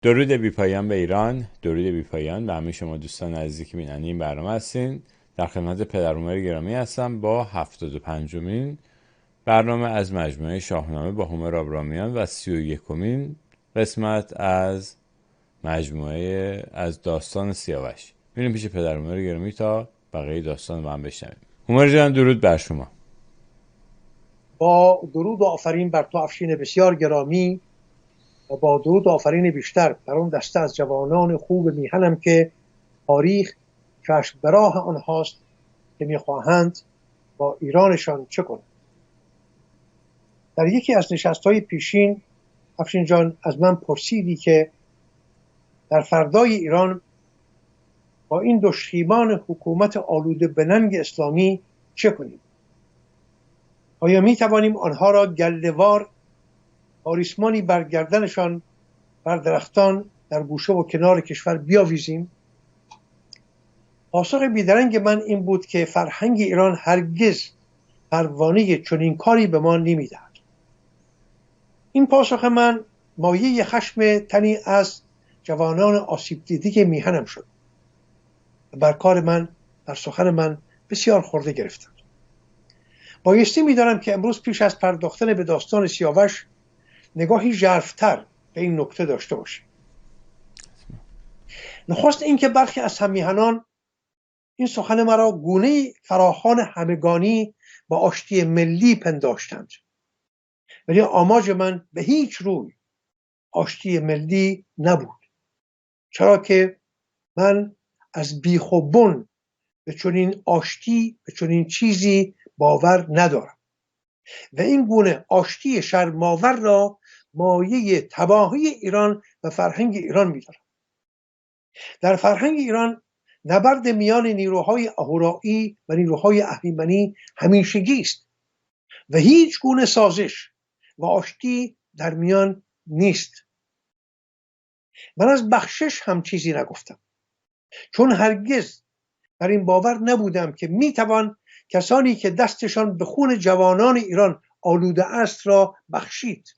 درود بی پایان به ایران، درود بی پایان به همه شما دوستان عزیزی که بیننده این برنامه هستین. در خدمت پدر عمر گرامی هستم با 75مین برنامه از مجموعه شاهنامه با هومر آبرامیان و 31مین قسمت از مجموعه از داستان سیاوش. میریم پیش پدر عمر گرامی تا بقیه داستان با هم بشنویم. هومر جان، درود بر شما. با درود و آفرین بر تو افشین بسیار گرامی و با درود و آفرین بیشتر بر اون دسته از جوانان خوب میهنم که تاریخ چشم به راه آنهاست که میخواهند با ایرانشان چه کنند. در یکی از نشست‌های پیشین افشین جان از من پرسیدی که در فردای ایران با این دشمنان حکومت آلوده به ننگ اسلامی چه کنیم؟ آیا می توانیم آنها را گله‌وار با ریسمانی بر گردنشان بر درختان در گوشه و کنار کشور بیاویزیم؟ پاسخ بیدرنگ من این بود که فرهنگ ایران هرگز پروانه چنین کاری به ما نمیدهد. این پاسخ من مایه خشم تنی از جوانان آسیب دیده میهنم شد و بر کار من، بر سخن من بسیار خورده گرفتند. بایستی می‌دانم که امروز پیش از پرداختن به داستان سیاوش نگاهی ژرف‌تر به این نکته داشته باشیم. نخست این که برخی از هم‌میهنان این سخن مرا گونه فراخوان همگانی با آشتی ملی پنداشتند، ولی آماج من به هیچ روی آشتی ملی نبود، چرا که من از بیخ و بن به چنین آشتی، به چنین چیزی باور ندارم و این گونه آشتی شرم‌آور را مایه تباهی ایران و فرهنگ ایران می‌دارم. در فرهنگ ایران نبرد میان نیروهای اهورایی و نیروهای اهریمنی همیشگی است و هیچ گونه سازش و آشتی در میان نیست. من از بخشش هم چیزی نگفتم، چون هرگز بر این باور نبودم که میتوان کسانی که دستشان به خون جوانان ایران آلوده است را بخشید.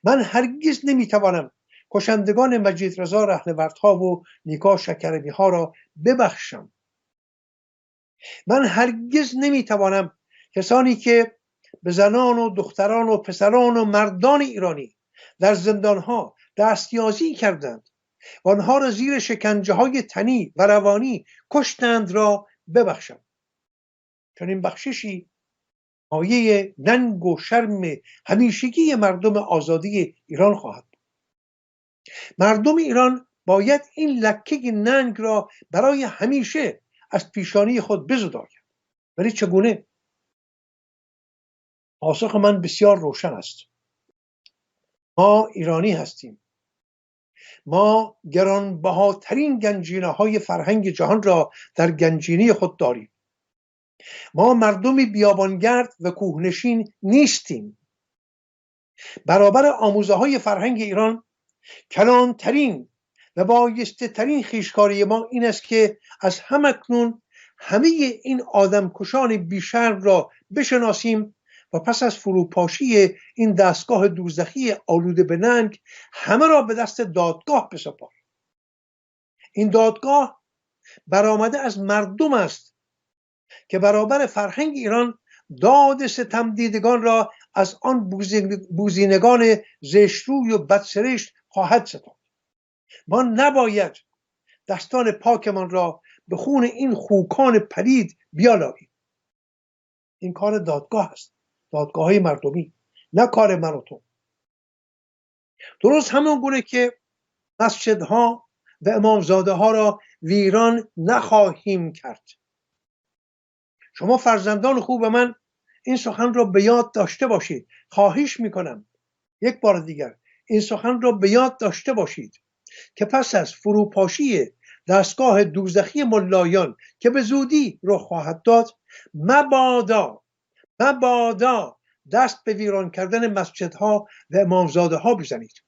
من هرگز نمیتوانم کشندگان مجید رضا رهنوردها و نیکا شکرمی ها را ببخشم. من هرگز نمیتوانم کسانی که به زنان و دختران و پسران و مردان ایرانی در زندانها دستیازی کردند و آنها را زیر شکنجه های تنی و روانی کشتند را ببخشم. چون این بخششی مایه ننگ و شرم همیشگی مردم آزادی ایران خواهد بود. مردم ایران باید این لکه ننگ را برای همیشه از پیشانی خود بزداید. ولی چگونه؟ پاسخ من بسیار روشن است. ما ایرانی هستیم. ما گرانبهاترین گنجینه های فرهنگ جهان را در گنجینه خود داریم. ما مردمی بیابانگرد و کوهنشین نیستیم. برابر آموزه های فرهنگ ایران کلانترین و بایسته ترین خویشکاری ما این است که از همکنون همه این آدمکشان بیشرم را بشناسیم و پس از فروپاشی این دستگاه دوزخی آلوده به ننگ همه را به دست دادگاه بسپاریم. این دادگاه برآمده از مردم است که برابر فرهنگ ایران داد ستم دیدگان را از آن بوزینگان زشتروی و بدسرشت خواهد ستاند. ما نباید دستان پاکمان را به خون این خوکان پلید بیالاییم. این کار دادگاه است، دادگاه های مردمی، نه کار من و تو. درست همون گونه که مسجدها و امامزاده ها را ویران نخواهیم کرد. شما فرزندان خوب من این سخن را به یاد داشته باشید. خواهش میکنم یک بار دیگر این سخن را به یاد داشته باشید که پس از فروپاشی دستگاه دوزخی ملایان که به زودی رخ خواهد داد، مبادا دست به ویران کردن مسجدها و امامزاده ها بزنید.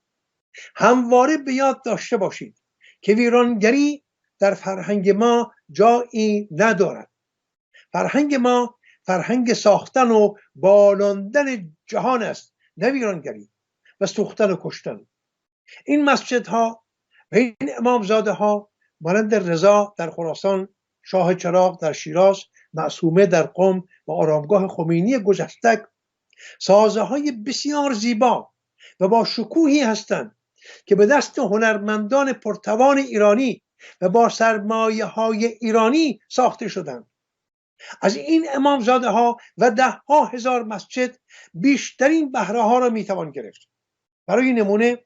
همواره به یاد داشته باشید که ویرانگری در فرهنگ ما جایی ندارد. فرهنگ ما فرهنگ ساختن و بالاندن جهان است، نه ویرانگری و سوختن و کشتن. این مسجدها و این امامزاده ها مانند رضا در خراسان، شاه چراغ در شیراز، معصومه در قم و آرامگاه خمینی گجستک سازه های بسیار زیبا و با شکوهی هستند که به دست هنرمندان پرتوان ایرانی و با سرمایه های ایرانی ساخته شدند. از این امامزاده ها و ده ها هزار مسجد بیشترین بهره ها را میتوان گرفت. برای نمونه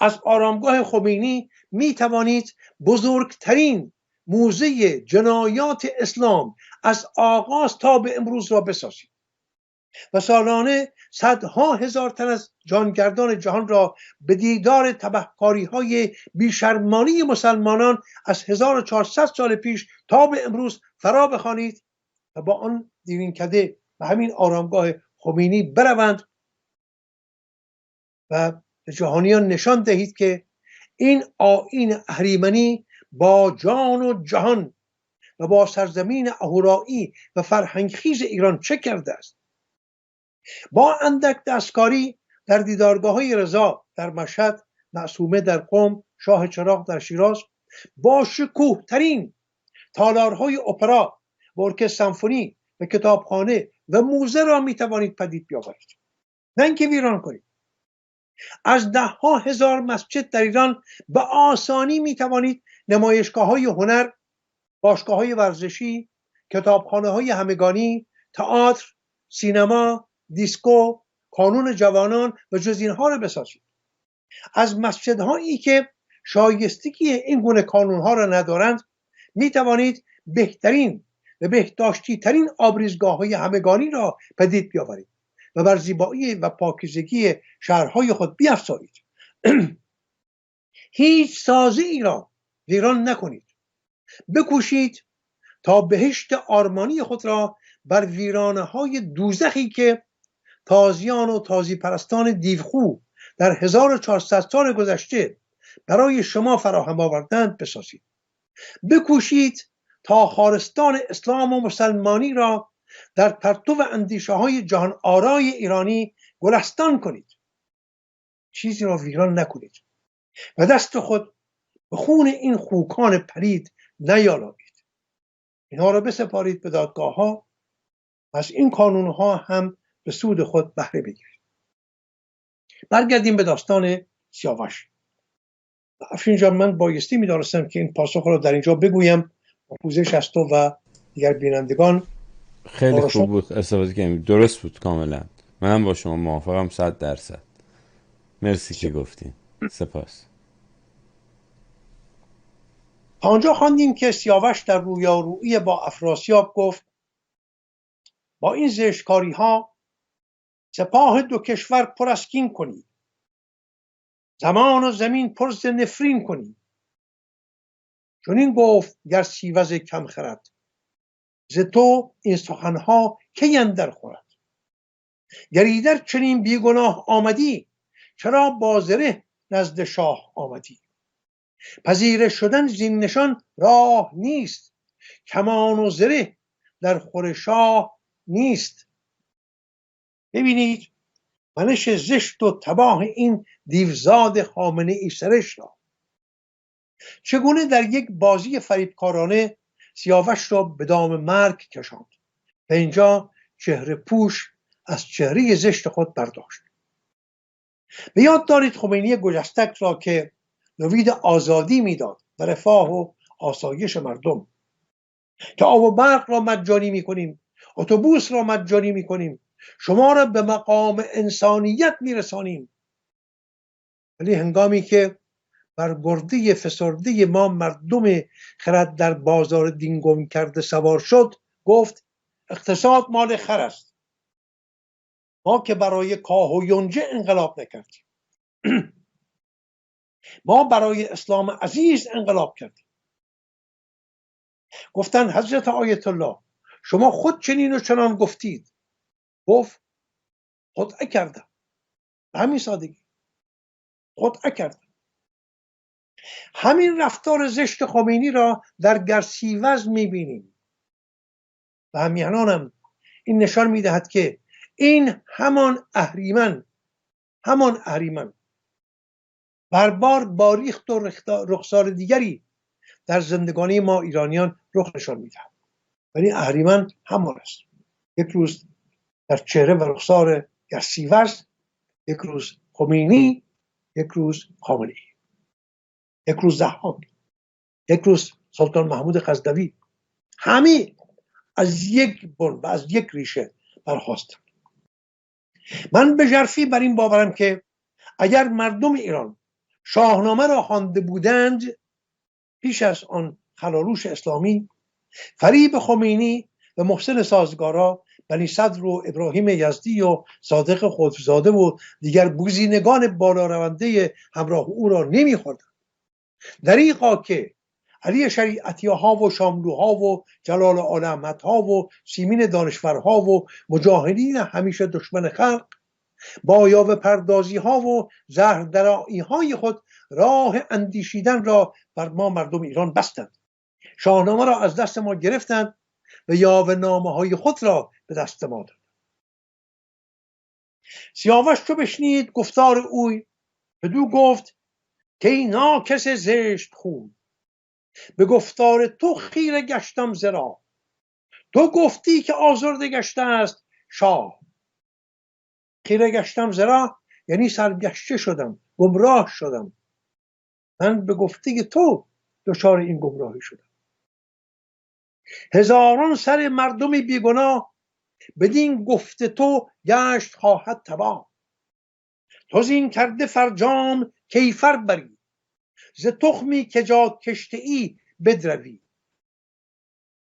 از آرامگاه خمینی می توانید بزرگترین موزه جنایات اسلام از آغاز تا به امروز را بسازید و سالانه صدها هزار تن از جانگردان جهان را به دیدار تبهکاری‌های بیشرمانه مسلمانان از 1400 سال پیش تا به امروز فرا بخوانید و با آن دیرینکده و همین آرامگاه خمینی بروند و به جهانیان نشان دهید که این آیین اهریمنی با جان و جهان و با سرزمین اهورایی و فرهنگخیز ایران چه کرده است. با اندک دستکاری در دیدارگاه‌های رضا در مشهد، معصومه در قم، شاه چراغ در شیراز، با شکوه ترین تالارهای اپرا و ارکستر سمفونی و کتابخانه و موزه را می توانید پدید بیاورید، نه اینکه ویران کنید. از ده ها هزار مسجد در ایران به آسانی می توانید نمایشگاه‌های هنر، باشگاه‌های ورزشی، کتابخانه‌های همگانی، تئاتر، سینما، دیسکو، کانون جوانان و جز اینها را بسازید. از مسجدهایی که شایستگی این گونه کانونها را ندارند می توانید بهترین و بهداشتی ترین آبریزگاه‌های همگانی را پدید بیاورید و بر زیبایی و پاکیزگی شهرهای خود بیفزایید. هیچ سازه ای را ویران نکنید. بکوشید تا بهشت آرمانی خود را بر ویرانه های دوزخی که تازیان و تازی پرستان دیوخو در 1400 سال گذشته برای شما فراهم آوردند بسازید. بکوشید تا خارستان اسلام و مسلمانی را در پرتو اندیشه های جهان آرای ایرانی گلستان کنید. چیزی را ویران نکنید و دست خود به خون این خوکان پلید نیالایید. اینها را بسپارید به دادگاه ها، از این کانون ها هم به سود خود بهره بگیرید. برگردیم به داستان سیاوش. افشین جان، من بایستی می‌دانستم که این پاسخ را در اینجا بگویم با پوزش از تو و دیگر بینندگان. خیلی خوب بود استفاده کردیم، درست بود کاملا. منم با شما موافقم 100%. مرسی که گفتین. سپاس. تا آنجا خواندیم که سیاوش در رویارویی با افراسیاب گفت با این زشتکاری ها سپاه دو کشور پر از کین کنی، زمان و زمین پر ز نفرین کنی. چنین گفت گرسیوز کم خرد، ز تو این سخنها کی اندر خورد. گر ایدر چنین بیگناه آمدی، چرا با زره نزد شاه آمدی. پذیره شدن زین نشان راه نیست، کمان و زره در خور شاه نیست. ببینید منش زشت و تباه این دیوزاد خامنه ای سرش را چگونه در یک بازی فریبکارانه سیاوش را به دام مرگ کشاند و اینجا چهره پوش از چهره زشت خود برداشت. به یاد دارید خمینی گجستک را که نوید آزادی میداد و رفاه و آسایش مردم، که آب و برق را مجانی میکنیم، اتوبوس را مجانی میکنیم، شما را به مقام انسانیت میرسانیم. ولی هنگامی که بر گرده فسرده ما مردم خرد در بازار دین گم کرده سوار شد، گفت اقتصاد مال خر است. ما که برای کاه و یونجه انقلاب نکردیم، ما برای اسلام عزیز انقلاب کردیم. گفتن حضرت آیت الله شما خود چنین و چنان گفتید. گفت خدعه کردم، به همین سادگی خدعه کردم. همین رفتار زشت خمینی را در گرسیوز میبینیم و همیهنانم این نشان میدهد که این همان اهریمن بار باریخت و رخسار دیگری در زندگانی ما ایرانیان رخ نشان میدهد، ولی اهریمن همان است. یک روز در چهره و رخسار گرسیوز، یک روز خمینی، یک روز خامنه‌ای، یک روز ضحاک، یک روز سلطان محمود غزنوی، همه از یک بن و از یک ریشه برخاست. من به ژرفی بر این باورم که اگر مردم ایران شاهنامه را خوانده بودند پیش از آن خلاروش اسلامی، فریب خمینی و محسن سازگارا، بنی صدر و ابراهیم یزدی و صادق خودزاده و دیگر بوزینگان بالا رونده همراه او را نمیخوردند. دریغا که علی شریعتی‌ها و شاملوها و جلال آل احمدها و سیمین دانشورها و مجاهدین همیشه دشمن خلق با یاوه پردازی ها و زهردرایی های خود راه اندیشیدن را بر ما مردم ایران بستند. شاهنامه را از دست ما گرفتند و یاوه نامه های خود را به دست ما دادند. سیاوش چو بشنید گفتار اوی، بدو گفت که ای ناکس زشت خوی، به گفتار تو خیره گشتم ز راه، تو گفتی که آزرده گشته است شاه. خیره گشتم ز راه یعنی سرگشته شدم، گمراه شدم. من به گفته تو دچار این گمراهی شدم. هزاران سر مردم بیگناه بدین گفته تو گشت خواهد تباه. تو زین کرده فرجام کیفر بری، ز تخمی که جا کشته ای بدروی.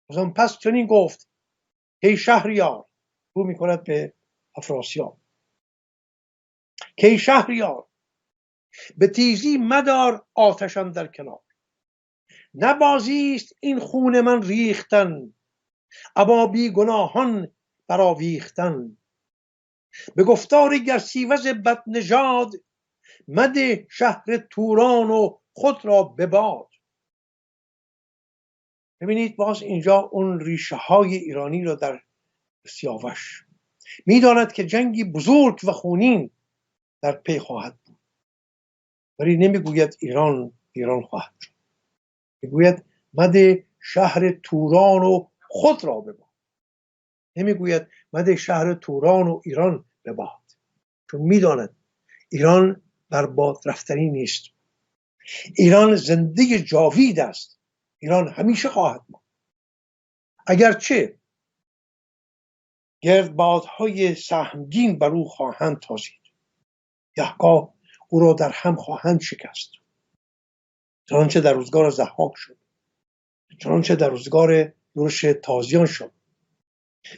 از پس چنین گفت که شهریار، رو میکند به افراسیاب، که شهریار به تیزی مدار آتش اندر کنار. نه بازی است این خون من ریختن، ابا بی گناهان برآویختن. به گفتار گرسیوز بدنژاد، مده شهر توران و خود را به باد. ببینید باز اینجا اون ریشه های ایرانی را در سیاوش میداند که جنگی بزرگ و خونین در پی خواهد بود، ولی نمیگوید ایران خواهد شد، میگوید مده شهر توران و خود را به باد. نمیگوید مده شهر توران و ایران به باد، چون میداند ایران بر باد رفتنی نیست. ایران زنده جاوید است. ایران همیشه خواهد ماند. اگرچه گردبادهای سهمگین بر او خواهند تازید، گهگاه او را در هم خواهند شکست، چنانچه در روزگار ضحاک شد، چنانچه در روزگار یورش تازیان شد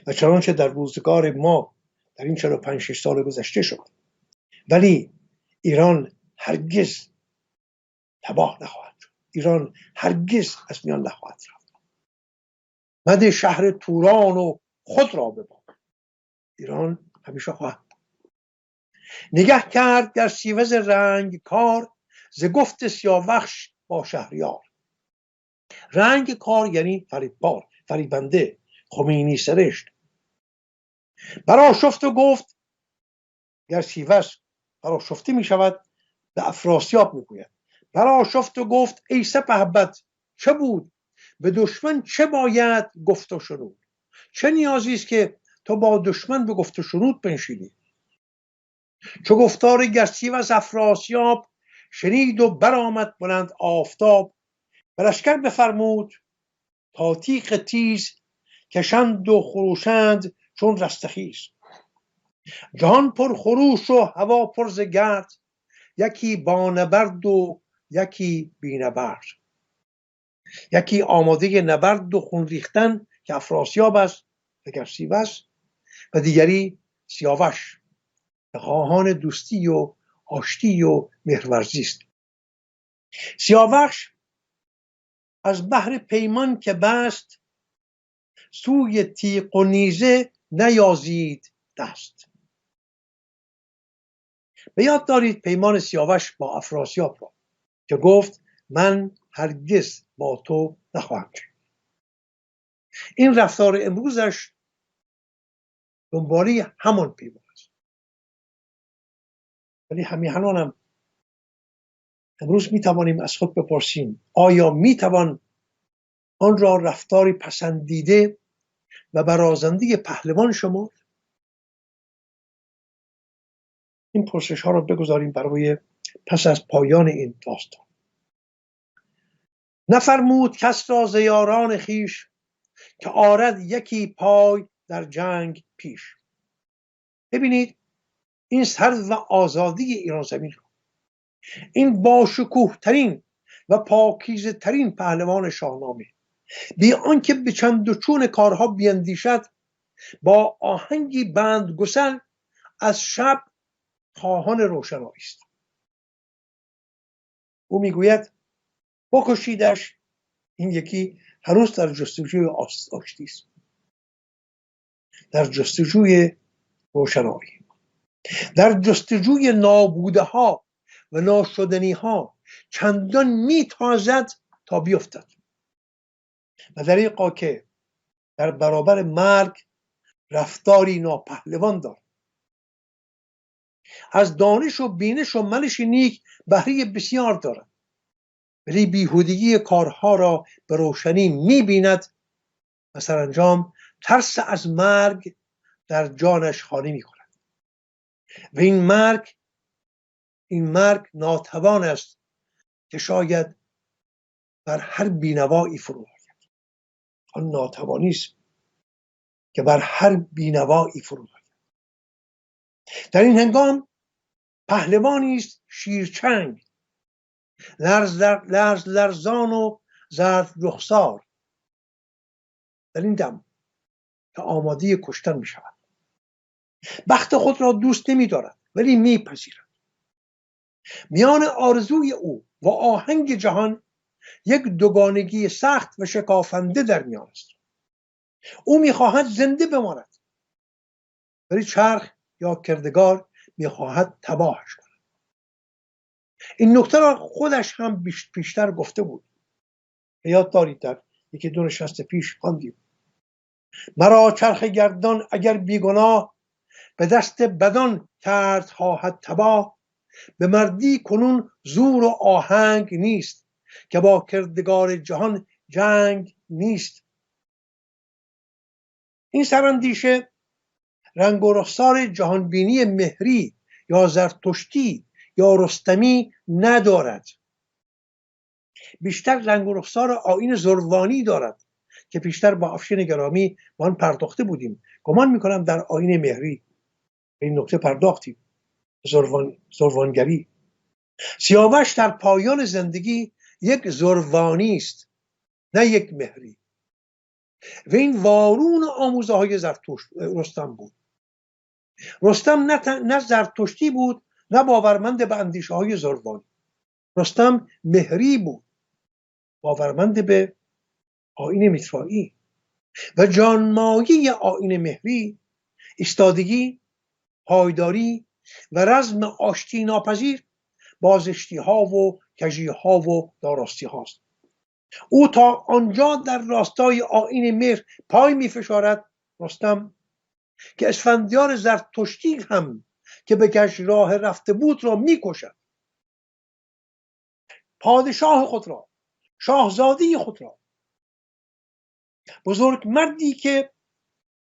و چنانچه در روزگار ما در این 45-6 سال گذشته شد. ولی ایران هرگز تباه نخواهد شد. ایران هرگز از میان نخواهد رفت. مده شهر توران و خود را به باد. ایران همیشه خواهد. نگه کرد در سیوز رنگ کار، ز گفت سیاوخش با شهریار. رنگ کار یعنی فریببار، فریبنده، خمینی سرشت. برآشفت و گفت، گر سیوس برآشفته می شود به افراسیاب می گوید. برآشفت و گفت ای سپهبد چه بود، به دشمن چه باید گفت و شنود. چه نیازی است که تو با دشمن به گفت و شنود بنشینی؟ چو گفتار گرسیوز افراسیاب، شنید و برآمد بلند آفتاب. به لشکر بفرمود تا تیغ تیز، کشند و خروشند چون رستخیز. جهان پر خروش و هوا پر ز گرد، یکی با نبرد و یکی بی نبرد. یکی آماده نبرد و خون ریختن که افراسیاب است و گرسیوز، و دیگری سیاوش که خواهان دوستی و آشتی و مهرورزی است. سیاوش از بحر پیمان که بست، سوی تیغ و نیزه نیازید دست. به یاد دارید پیمان سیاوش با افراسیاب را که گفت من هرگز با تو نخواهم شد. این رفتار امروزش دنباله همان پیمان است. ولی همیهنانم امروز می توانیم از خود بپرسیم آیا می توان آن را رفتاری پسندیده و برازنده پهلوان شمرد؟ این پرسش ها را بگذاریم برای پس از پایان این داستان. نفرمود کس را ز یاران خویش، که آرد یکی پای در جنگ پیش. ببینید این سر و آزادی ایران زمین رو، این باشکوه ترین و پاکیزه ترین پهلوان شاهنامه، بی آنکه به چند و چون کارها بیندیشد، با آهنگی بندگسل از شب خواهان روشنایی است. او میگوید بکشیدش، این یکی هنوز در جستجوی آشتی است، در جستجوی روشنایی، در جستجوی نابوده ها و ناشدنی ها چندان میتازد تا بیفتد و در این که در برابر مرگ رفتاری ناپهلوان دارد. از دانش و بینش و منش نیک بهره بسیار دارد، ولی بیهودگی کارها را به روشنی میبیند و سرانجام ترس از مرگ در جانش خانه میکند و این مرگ ناتوان است که شاید بر هر بینوایی فرو آید. آن ناتوانی است که بر هر بینوایی فرو آید. در این هنگام پهلوانی است شیرچنگ، لرزان و زرد رخسار، در این دم که آماده کشتن می شود. بخت خود را دوست نمی دارد ولی می پذیرد. میان آرزوی او و آهنگ جهان یک دوگانگی سخت و شکافنده در میان است. او می خواهد زنده بماند ولی چرخ یا کردگار می خواهد تباهش کند. این نکته را خودش هم پیشتر گفته بود. یاد دارید در یکی دو نشست پیش خواندیم: مرا چرخ گردان اگر بیگناه، به دست بدان کرد خواهد تباه. به مردی کنون زور و آهنگ نیست، که با کردگار جهان جنگ نیست. این سراندیشه رنگ و رخسار جهانبینی مهری یا زرتشتی یا رستمی ندارد، بیشتر رنگ و رخسار آیین زروانی دارد که پیشتر با افشین گرامی ما آن پرداخته بودیم. گمان میکنم در آیین مهری به این نکته پرداختیم. زروانگری. سیاوش در پایان زندگی یک زروانی است نه یک مهری و این وارون آموزه های رستم بود. رستم نه زرتشتی بود نه باورمند به اندیشه های زروانی. رستم مهری بود، باورمند به آیین میترایی و جانمایی آیین مهری ایستادگی، پایداری و رزم آشتی ناپذیر با زشتی ها و کژی ها و ناراستی هاست. او تا آنجا در راستای آیین مهر پای می فشارد، رستم که اسفندیار زرتشتی هم که به کش راه رفته بود را می کشد. پادشاه خود را، شاهزاده خود را، بزرگ مردی که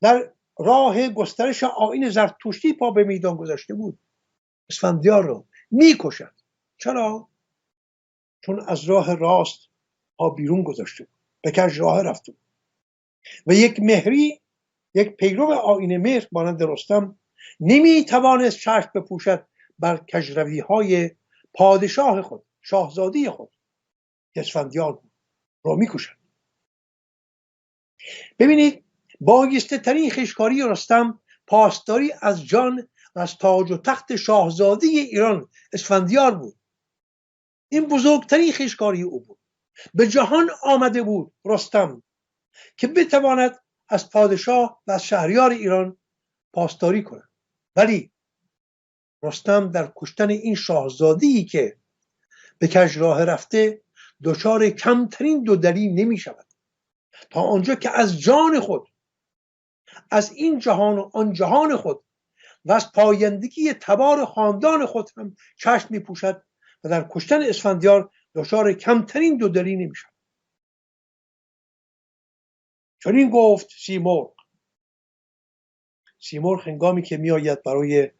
در راه گسترش آیین زرتشتی پا به میدان گذاشته بود، اسفندیار را می کشد. چرا؟ چون از راه راست پا بیرون گذاشته بود، به کج راه رفته بود و یک مهری، یک پیرو آیین مهر مانند رستم نمی توانست چشم بپوشد بر کجروی های پادشاه خود، شاهزاده خود که اسفندیار بود، را می کشد. ببینید بایسته ترین خشکاری رستم پاسداری از جان و از تاج و تخت شاهزاده ایران اسفندیار بود. این بزرگترین خشکاری او بود. به جهان آمده بود رستم که بتواند از پادشاه و از شهریار ایران پاسداری کند، ولی رستم در کشتن این شاهزاده‌ای که به کج راه رفته دچار کمترین دو دلی نمی شود، تا آنجا که از جان خود، از این جهان و آن جهان خود و از پایندگی تبار خاندان خود هم چشم می پوشد و در کشتن اسفندیار دچار کمترین دودلی نمیشد. چنین گفت سیمرغ هنگامی که میآید برای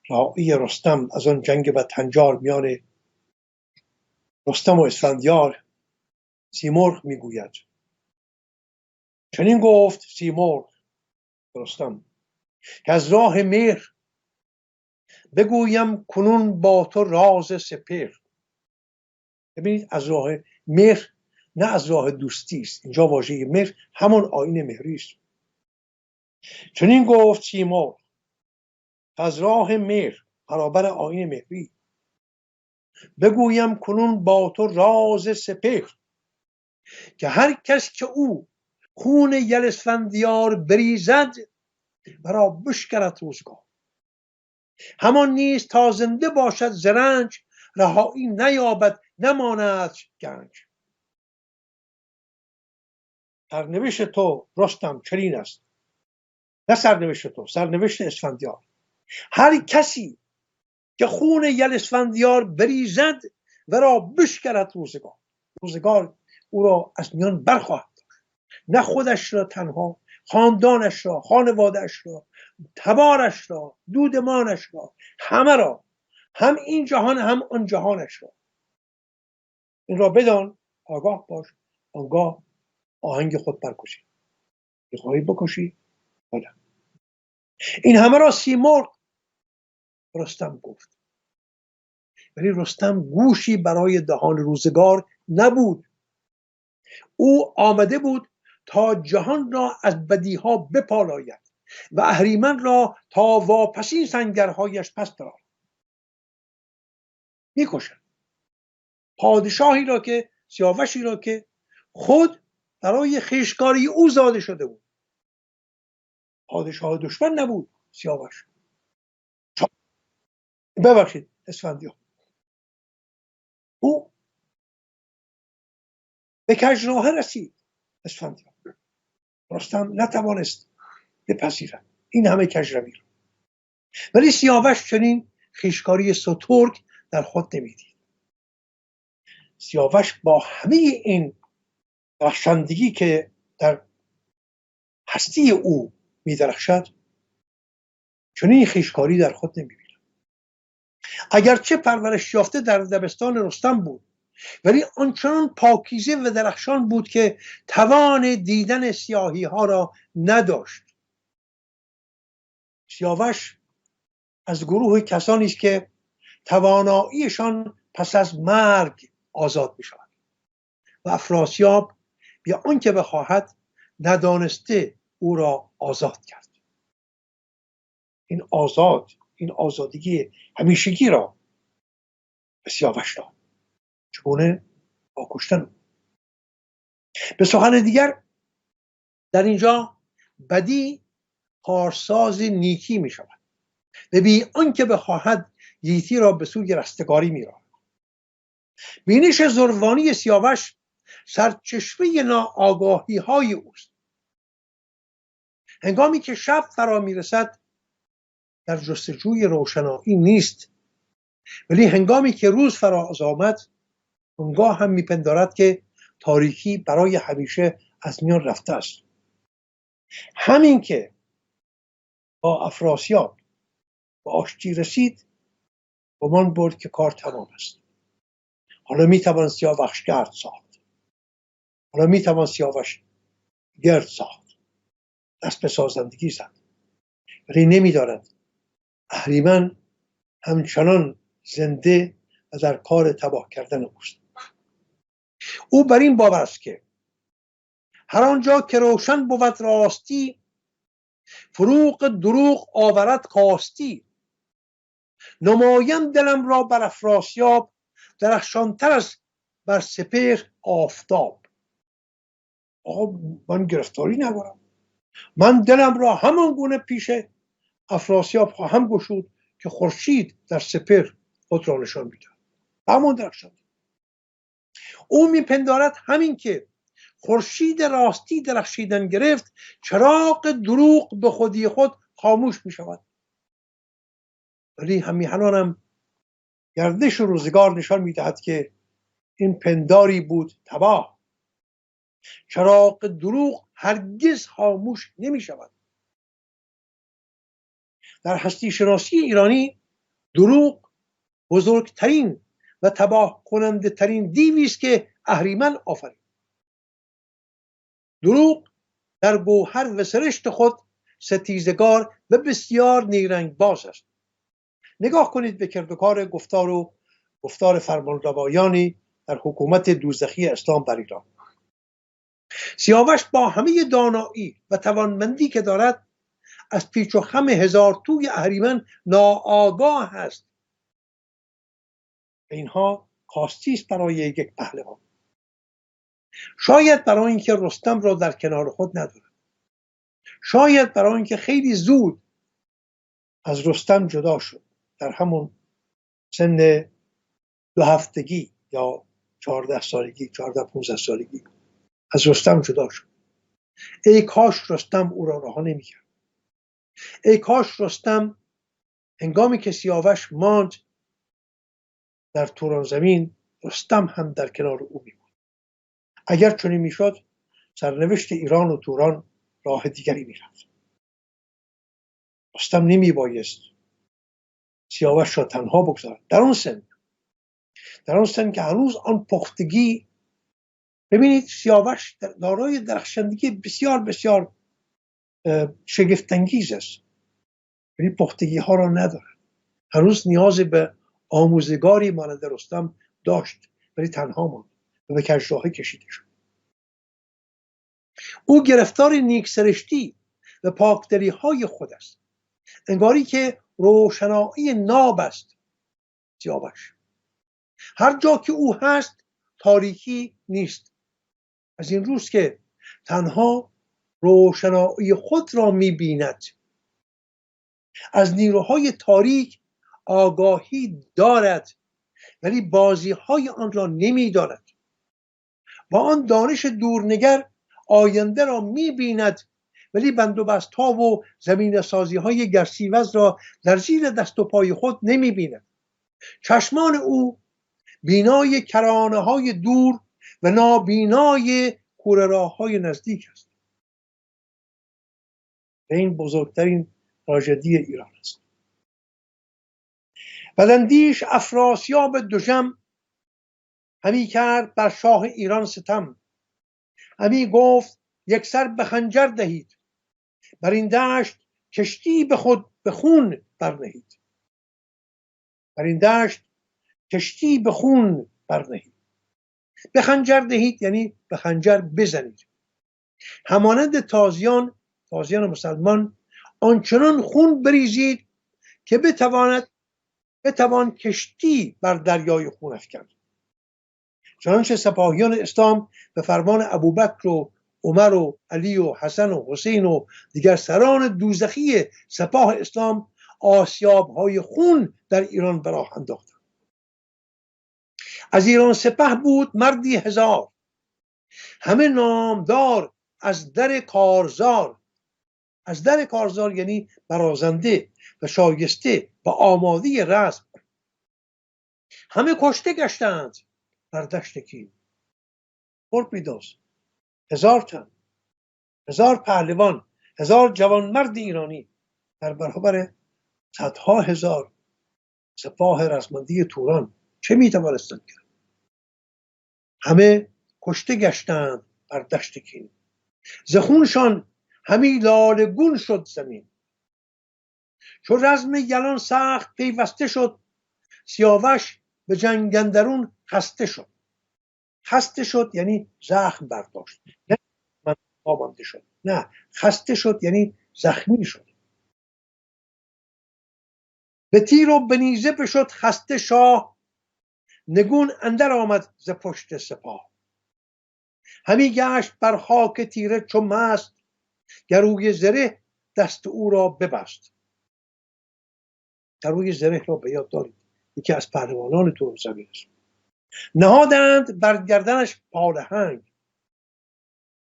رهایی رستم از آن جنگ بدهنجار میان رستم و اسفندیار، سیمرغ میگوید: چنین گفت سیمرغ رستم که از راه مهر بگویم کنون با تو راز سپهر. ببینید، از راه مهر نه از راه دوستی است. اینجا واژه مهر همون آیین مهری است. چنین گفت سیمرغ از راه مهر برابر آیین مهری بگویم کنون با تو راز سپهر، که هر کس که او خون یل اسفندیار بریزد مرا بشکرد روزگار. همان نیست تا زنده باشد ز رنج، رهایی نیابد نماند گنج. سرنوشت تو رستم چنین است، نه سرنوشت تو، سرنوشت اسفندیار. هر کسی که خون یل اسفندیار بریزد ورا بشکرد روزگار او را از میان برخواهد داشت. نه خودش را تنها، خاندانش را، خانوادهش را، تبارش را، دودمانش را، همه را، هم این جهان هم آن جهانش را. این را بدان، آگاه باش، آنگاه آهنگ خود برکشی. میخواهی بکشی؟ بله. این همه را سیمرغ رستم گفت، ولی رستم گوشی برای دهان روزگار نبود. او آمده بود تا جهان را از بدیها بپالاید و اهریمن را تا واپسین سنگرهایش پس دارد. میکشد پادشاهی را که، سیاوشی را که خود برای خویشکاری او زاده شده بود. پادشاه دشمن نبود سیاوش، ببخشید اسفندیار. او به کژراه رسید اسفندیار. رستم نتوانست بپذیرد این همه کژروی را، ولی سیاوش چنین خویشکاری سترگ در خود نمیدید. سیاوش با همه این درخشندگی که در هستی او میدرخشد، چنین خویشکاری در خود نمیبیند. اگرچه پرورش یافته در دبستان رستم بود، ولی آنچنان پاکیزه و درخشان بود که توان دیدن سیاهی ها را نداشت. سیاوش از گروه کسانی است که تواناییشان پس از مرگ آزاد می شود و افراسیاب بی آنکه بخواهد ندانسته او را آزاد کرد. این آزادگی همیشگی را به سیاوش داد. چگونه؟ با کشتن. به سخن دیگر، در اینجا بدی کارساز نیکی می شود و بی آنکه بخواهد گیتی را به سوی رستگاری می راند. بینش زروانی سیاوش سرچشمه ناآگاهی های اوست. هنگامی که شب فرا می رسد در جستجوی روشنایی نیست، ولی هنگامی که روز فراز آمد اونگاه هم میپندارد که تاریکی برای همیشه از میان رفته است. همین که با افراسیاب به آشتی رسید گمان برد که کار تمام است. حالا میتوان سیاوش گرد ساخت، حالا میتوان سیاوش گرد ساخت، دست به سازندگی زد. ولی نمیدارد اهریمن همچنان زنده و در کار تباه کردن اوست. او بر این باور است که هر آنجا که روشن بود راستی، فروغ دروغ آورد کاستی. نمایم دلم را بر افراسیاب، درخشانتر از بر سپهر آفتاب. آقا من گرفتاری ندارم، من دلم را همان گونه پیش افراسیاب خواهم گشود که خورشید در سپهر خود را نشان میدهد. همون درخشان. او میپندارد همین که خورشید راستی درخشیدن گرفت، چراغ دروغ به خودی خود خاموش می شود. ولی همیهنانم گردش روزگار نشان میدهد که این پنداری بود تباه. چراغ دروغ هرگز خاموش نمی شود. در هستی شناسی ایرانی دروغ بزرگترین و تباه کننده ترین دیوی است که اهریمن آفرید. دروغ در گوهر و سرشت خود ستیزگار و بسیار نیرنگ باز است. نگاه کنید به کردوکار گفتار فرمانروایانی در حکومت دوزخی اسلام بر ایران. سیاوش با همه دانایی و توانمندی که دارد از پیچ و خم هزار توی اهریمن ناآگاه است. اینها کاستی است برای یک پهلوان. شاید برای اینکه رستم را در کنار خود ندارد، شاید برای اینکه خیلی زود از رستم جدا شد، در همون سن 2 هفتگی یا 14 سالگی 14-15 سالگی از رستم جدا شد. ای کاش رستم او را رها نمی‌کرد. ای کاش رستم هنگامی که سیاوش ماند در توران زمین، رستم هم در کنار او می‌ماند. اگر چنین میشد سرنوشت ایران و توران راه دیگری میرفت. رستم نمیبایست سیاوش را تنها بگذارد در آن سن که هنوز آن پختگی. ببینید سیاوش دارای درخشندگی بسیار بسیار شگفت‌انگیز است، ولی پختگی ها را ندارد. هنوز نیاز به آموزگاری مانند رستم داشت، ولی تنها ماند و به کجراهه کشیده شد. او گرفتار نیکسرشتی و پاکدلی های خود است، انگاری که روشنایی ناب است. سیاوش هر جا که او هست تاریکی نیست. از این روز که تنها روشنایی خود را می‌بیند. از نیروهای تاریک آگاهی دارد، ولی بازی‌های آن را نمی‌داند. با آن دانش دورنگر آینده را می‌بیند، ولی بندوبست‌ها و زمینه‌سازی‌های گرسیوز را در زیر دست و پای خود نمی‌بیند. چشمان او بینای کرانه‌های دور و نابینای کوره‌راه‌های نزدیک است. این بزرگترین تراژدی ایران است. بداندیش افراسیاب دژم همی کرد بر شاه ایران ستم. همی گفت یک سر به خنجر دهید، بر این دشت کشتی به خود به خون برنهید. بر این دشت کشتی به خون برنهید. به خنجر دهید یعنی به خنجر بزنید. همانند تازیان مسلمان آنچنان خون بریزید که بتوان کشتی بر دریای خون افکند. چنانچه سپاهیان اسلام به فرمان ابوبکر و عمر و علی و حسن و حسین و دیگر سران دوزخی سپاه اسلام آسیاب‌های خون در ایران به راه انداختند. از ایران سپه بود مردی هزار، همه نامدار از در کارزار. از در کارزار یعنی برازنده و شایسته و آماده رزم. همه کشته گشتند بر دشت کین. پرپیداس 1000 تن، 1000 پهلوان، 1000 جوانمرد ایرانی در برابر صدها هزار سپاه رزمنده توران چه میتوانستند کرد؟ همه کشته گشتند بر دشت کین. ز خونشان همی لاله گون شد زمین. چو رزم یلان سخت پیوسته شد، سیاوش به جنگ اندرون خسته شد. خسته شد یعنی زخم برداشت، نه من آمانده شد، نه خسته شد یعنی زخمی شد. به تیر و به نیزه بشد خسته شاه، نگون اندر آمد ز پشت سپاه. همی گشت بر خاک تیره چو مست، گروی زره دست او را ببست. گروی زره را به یاد دارید، یکی از پهلوانان توران زمین است. نهادند بر گردنش پالهنگ،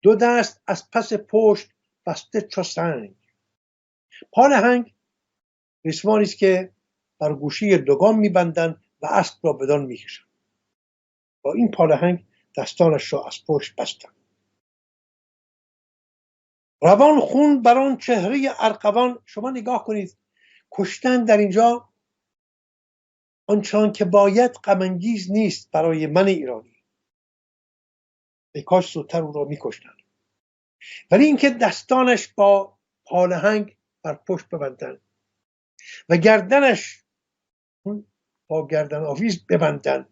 دو دست از پس پشت بسته چو سنگ. پالهنگ ریسمانی است که بر گوشه دوگان میبندند و اسب را بدان میکشند. با این پالهنگ دستانش را از پشت بستند. روان خون بر آن چهره ارغوان. شما نگاه کنید، کشتن در اینجا آنچنان که باید غم انگیز نیست برای من ایرانی. ای کاش زودتر او را میکشتند. ولی اینکه دستانش با پالهنگ بر پشت ببندند و گردنش با گردن آویز ببندند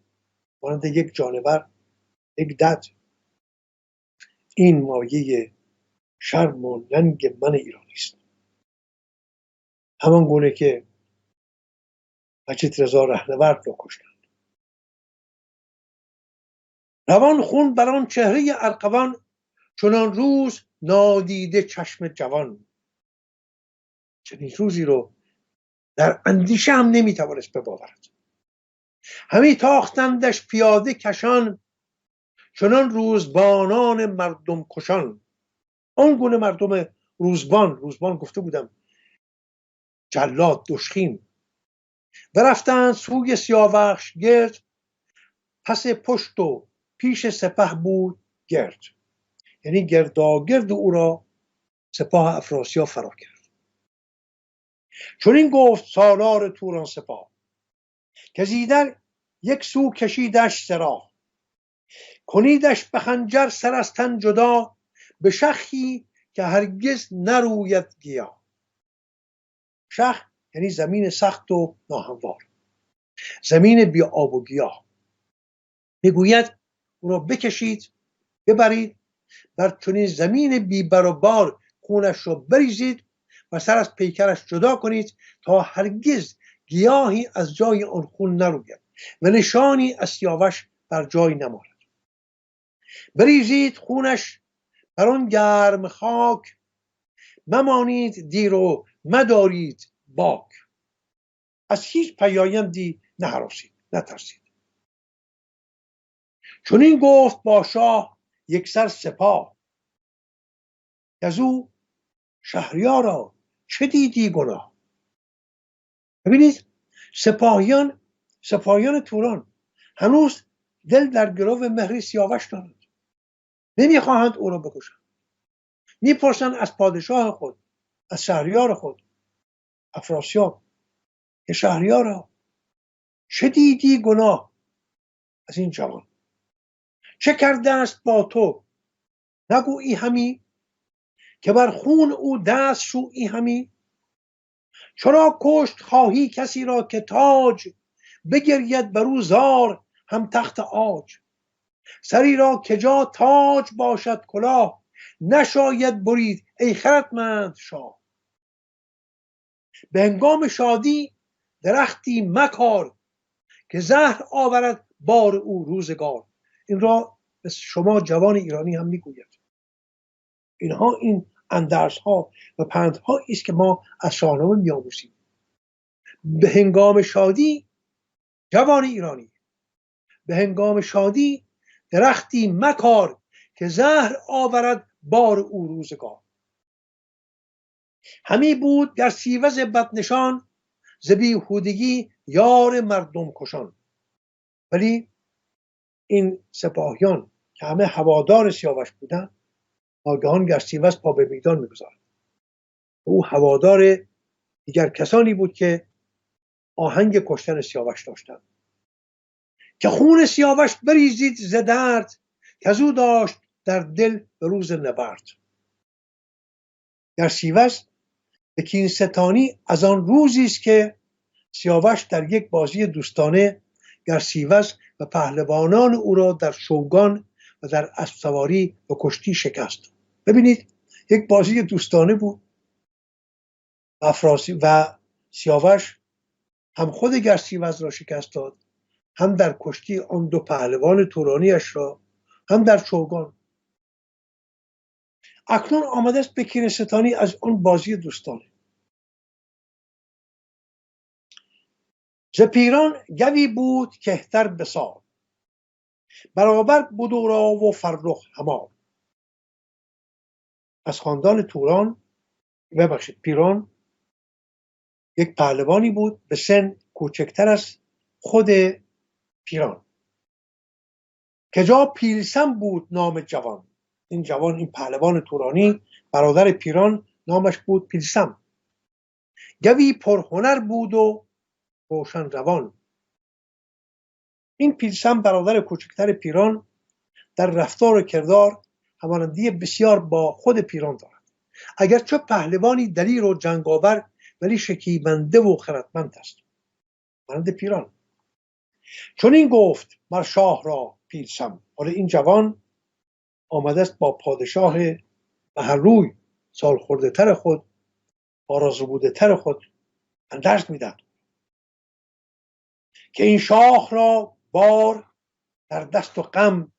مانند یک جانور، یک دد، این مایه شرم و ننگ من ایرانی است. همان گونه که مجید رضا رهنورد را کشتند. روان خون بر آن چهره ارغوان، چنان روز نادیده چشم جوان. چنین روزی رو در اندیشه هم نمیتوانست بباورد. همی تاختندش پیاده کشان، چنان روزبانان مردم کشان. آن گونه مردم روزبان گفته بودم، جلاد، دشخیم، برفتند سوی سیاوخش گرد، پس پشت و پیش سپه بود گرد. یعنی گرداگرد او را سپاه افراسیاب فرا کرد. چون این گفت سالار توران سپاه، که زیدر یک سو کشیدش سراح. کنیدش به خنجر سر از تن جدا، به شخی که هرگز نروید گیا. شخ یعنی زمین سخت و ناهموار، زمین بی آب و گیاه. میگوید او را بکشید، ببرید، بر چنین زمین بی بر و بار خونش را بریزید و سر از پیکرش جدا کنید تا هرگز گیاهی از جای آن خون نروید و نشانی از سیاوش بر جای نماند. بریزید خونش بر آن گرم خاک، ممانید دیر و مدارید باک. از هیچ پیایندی نهراسید، نترسید. چون این گفت با شاه یکسر سپاه، از او شهریارا چه دیدی گناه. ببینید سپاهیان توران هنوز دل در گرو مهر سیاوش دارند، نمیخواهند او را بکشند. میپرسند از پادشاه خود، از شهریار خود افراسیاب، که شهریارا چه دیدی گناه از این جوان؟ چه کرده است با تو؟ نگویی همی که بر خون او دست شویی همی؟ چرا کشت خواهی کسی را که تاج، بگرید بر او زار هم تخت عاج. سری را که جا تاج باشد کلاه، نشاید برید ای خردمند شاه. به هنگام شادی درختی مکار، که زهر آورد بار او روزگار. این را به شما جوان ایرانی هم میگوید. این اندرس ها و پند ها است که ما از شاهنامه میآموزیم. به هنگام شادی، جوان ایرانی، به هنگام شادی درختی مکار، که زهر آورد بار او روزگار. همی بود در سیوز بدنشان، ز بیهودگی یار مردم کشان. ولی این سپاهیان که همه هوادار سیاوش بودن، ناگهان گرسیوز پا به میدان میگذارد. او هوادار دیگر کسانی بود که آهنگ کشتن سیاوش داشتند. که خون سیاوش بریزید ز درد، که از او داشت در دل به روز نبرد. گرسیوز به کینستانی از آن روزی است که سیاوش در یک بازی دوستانه گرسیوز و پهلوانان او را در شوگان و در اسب سواری و کشتی شکست. ببینید، یک بازی دوستانه بود و سیاوش هم خود گرسیوز را شکست داد، هم در کشتی آن دو پهلوان تورانیش را، هم در چوگان. اکنون آمده است به کینه‌ستانی از آن بازی دوستانه. ز پیران گوی بود کهتر به سال، برابر بدورا و فرخ همال. از خاندان پیران یک پهلوانی بود به سن کوچکتر از خود پیران. که جا پیلسم بود نام جوان. این جوان، این پهلوان تورانی، برادر پیران، نامش بود پیلسم. گوی پرهنر بود و روشن روان. این پیلسم برادر کوچکتر پیران در رفتار و کردار همانندی بسیار با خود پیران دارد. اگرچه پهلوانی دلیر و جنگاور، ولی شکیبنده و خردمند است مانند پیران. چون این گفت مر شاه را پیلسم. حالا این جوان آمده است با پادشاه محروی، سال خورده تر خود، آرازربوده تر خود، اندرز میدهد که این شاه را بار در دست و غم،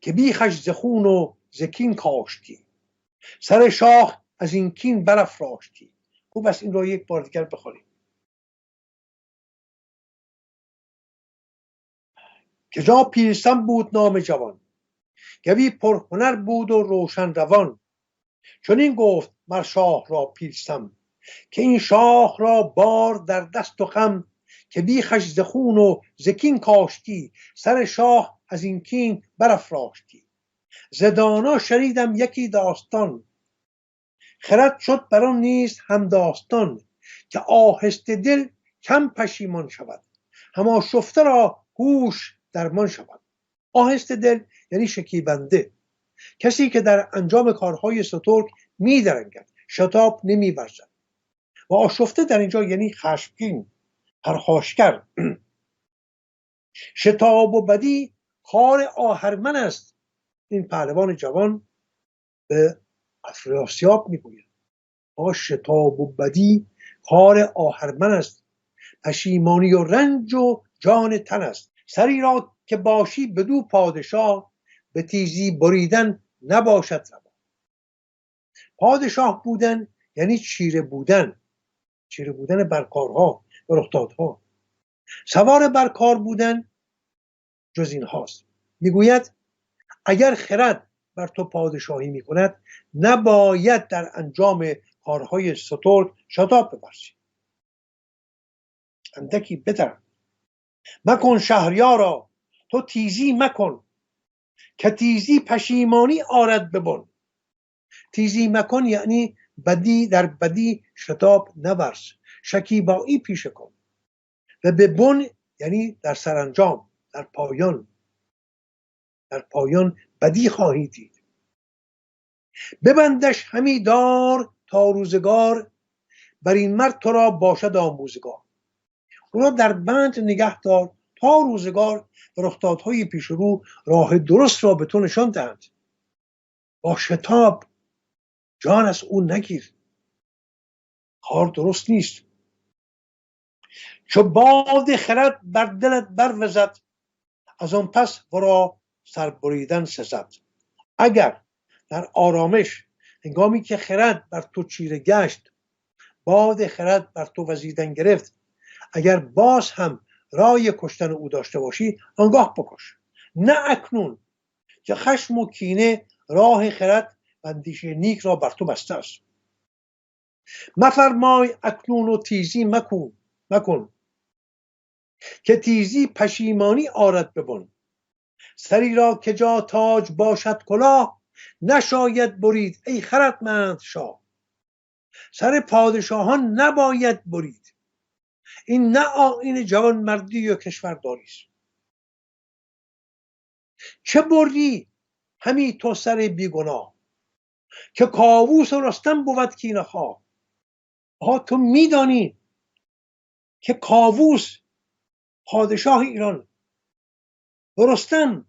که بیخش ز خون و ز کین کاشتی. سر شاه از این کین برافراشتی. خوب است این رو یک بار دیگر بخوانیم. که جا پیلسم بود نام جوان. گوی پرهنر بود و روشن روان. چون این گفت مر شاه را پیلسم، که این شاه را بار در دست و خم، که بیخش ز خون و ز کین کاشتی. سر شاه از این کین برافراشتی. ز دانا شنیدم یکی داستان، خرد شد بر آن نیز هم داستان. که آهسته دل کم پشیمان شود، هم آشفته را هوش درمان شود. آهسته دل یعنی شکیبنده، کسی که در انجام کارهای سترگ می‌درنگد، شتاب نمی‌ورزد. و آشفته در اینجا یعنی خشمگین، پرخاشگر. شتاب و بدی کار آهرمن است. این پهلوان جوان به افراسیاب میگوید شتاب و بدی کار آهرمن است، پشیمانی و رنج و جان تن است. سری را که باشی بدو پادشاه، به تیزی بریدن نباشد روا. پادشاه بودن یعنی چیره بودن، چیره بودن بر کارها و رخدادها. سوار بر کار بودن جز این هاست. میگوید اگر خرد بر تو پادشاهی میکند، نباید در انجام کارهای سترگ شتاب بورزی. اندکی بدرم مکن شهریارا، تو تیزی مکن، که تیزی پشیمانی آرد ببن. تیزی مکن یعنی بدی در بدی شتاب نورز، شکیبایی پیشه کن. و ببن یعنی در سرانجام، در پایان، در پایان بدی خواهی دید. ببندش همی دار تا روزگار، بر این مرد تو را باشد آموزگار. او را در بند نگه دار تا روزگار و رخدادهای پیش رو راه درست را به تو نشان دهند. با شتاب جان از او نگیر، کار درست نیست. چو باد خرد بر دلت بروزد، از آن پس ورا سر بریدن سزد. اگر در آرامش، هنگامی که خرد بر تو چیره گشت، باد خرد بر تو وزیدن گرفت، اگر باز هم رای کشتن او داشته باشی، آنگاه بکش. نه اکنون که خشم و کینه راه خرد و اندیشه نیک را بر تو بسته است. مفرمای اکنون و تیزی مکن، که تیزی پشیمانی آرد ببن. سری را که جا تاج باشد کلاه، نشاید برید ای خردمند شاه. سر پادشاهان نباید برید، این نه آیین جوانمردی و کشورداری است. چه بردی همی تو سر بیگناه، که کاووس و رستم بود کینه خواه. تو میدانی که کاووس پادشاه ایران و رستم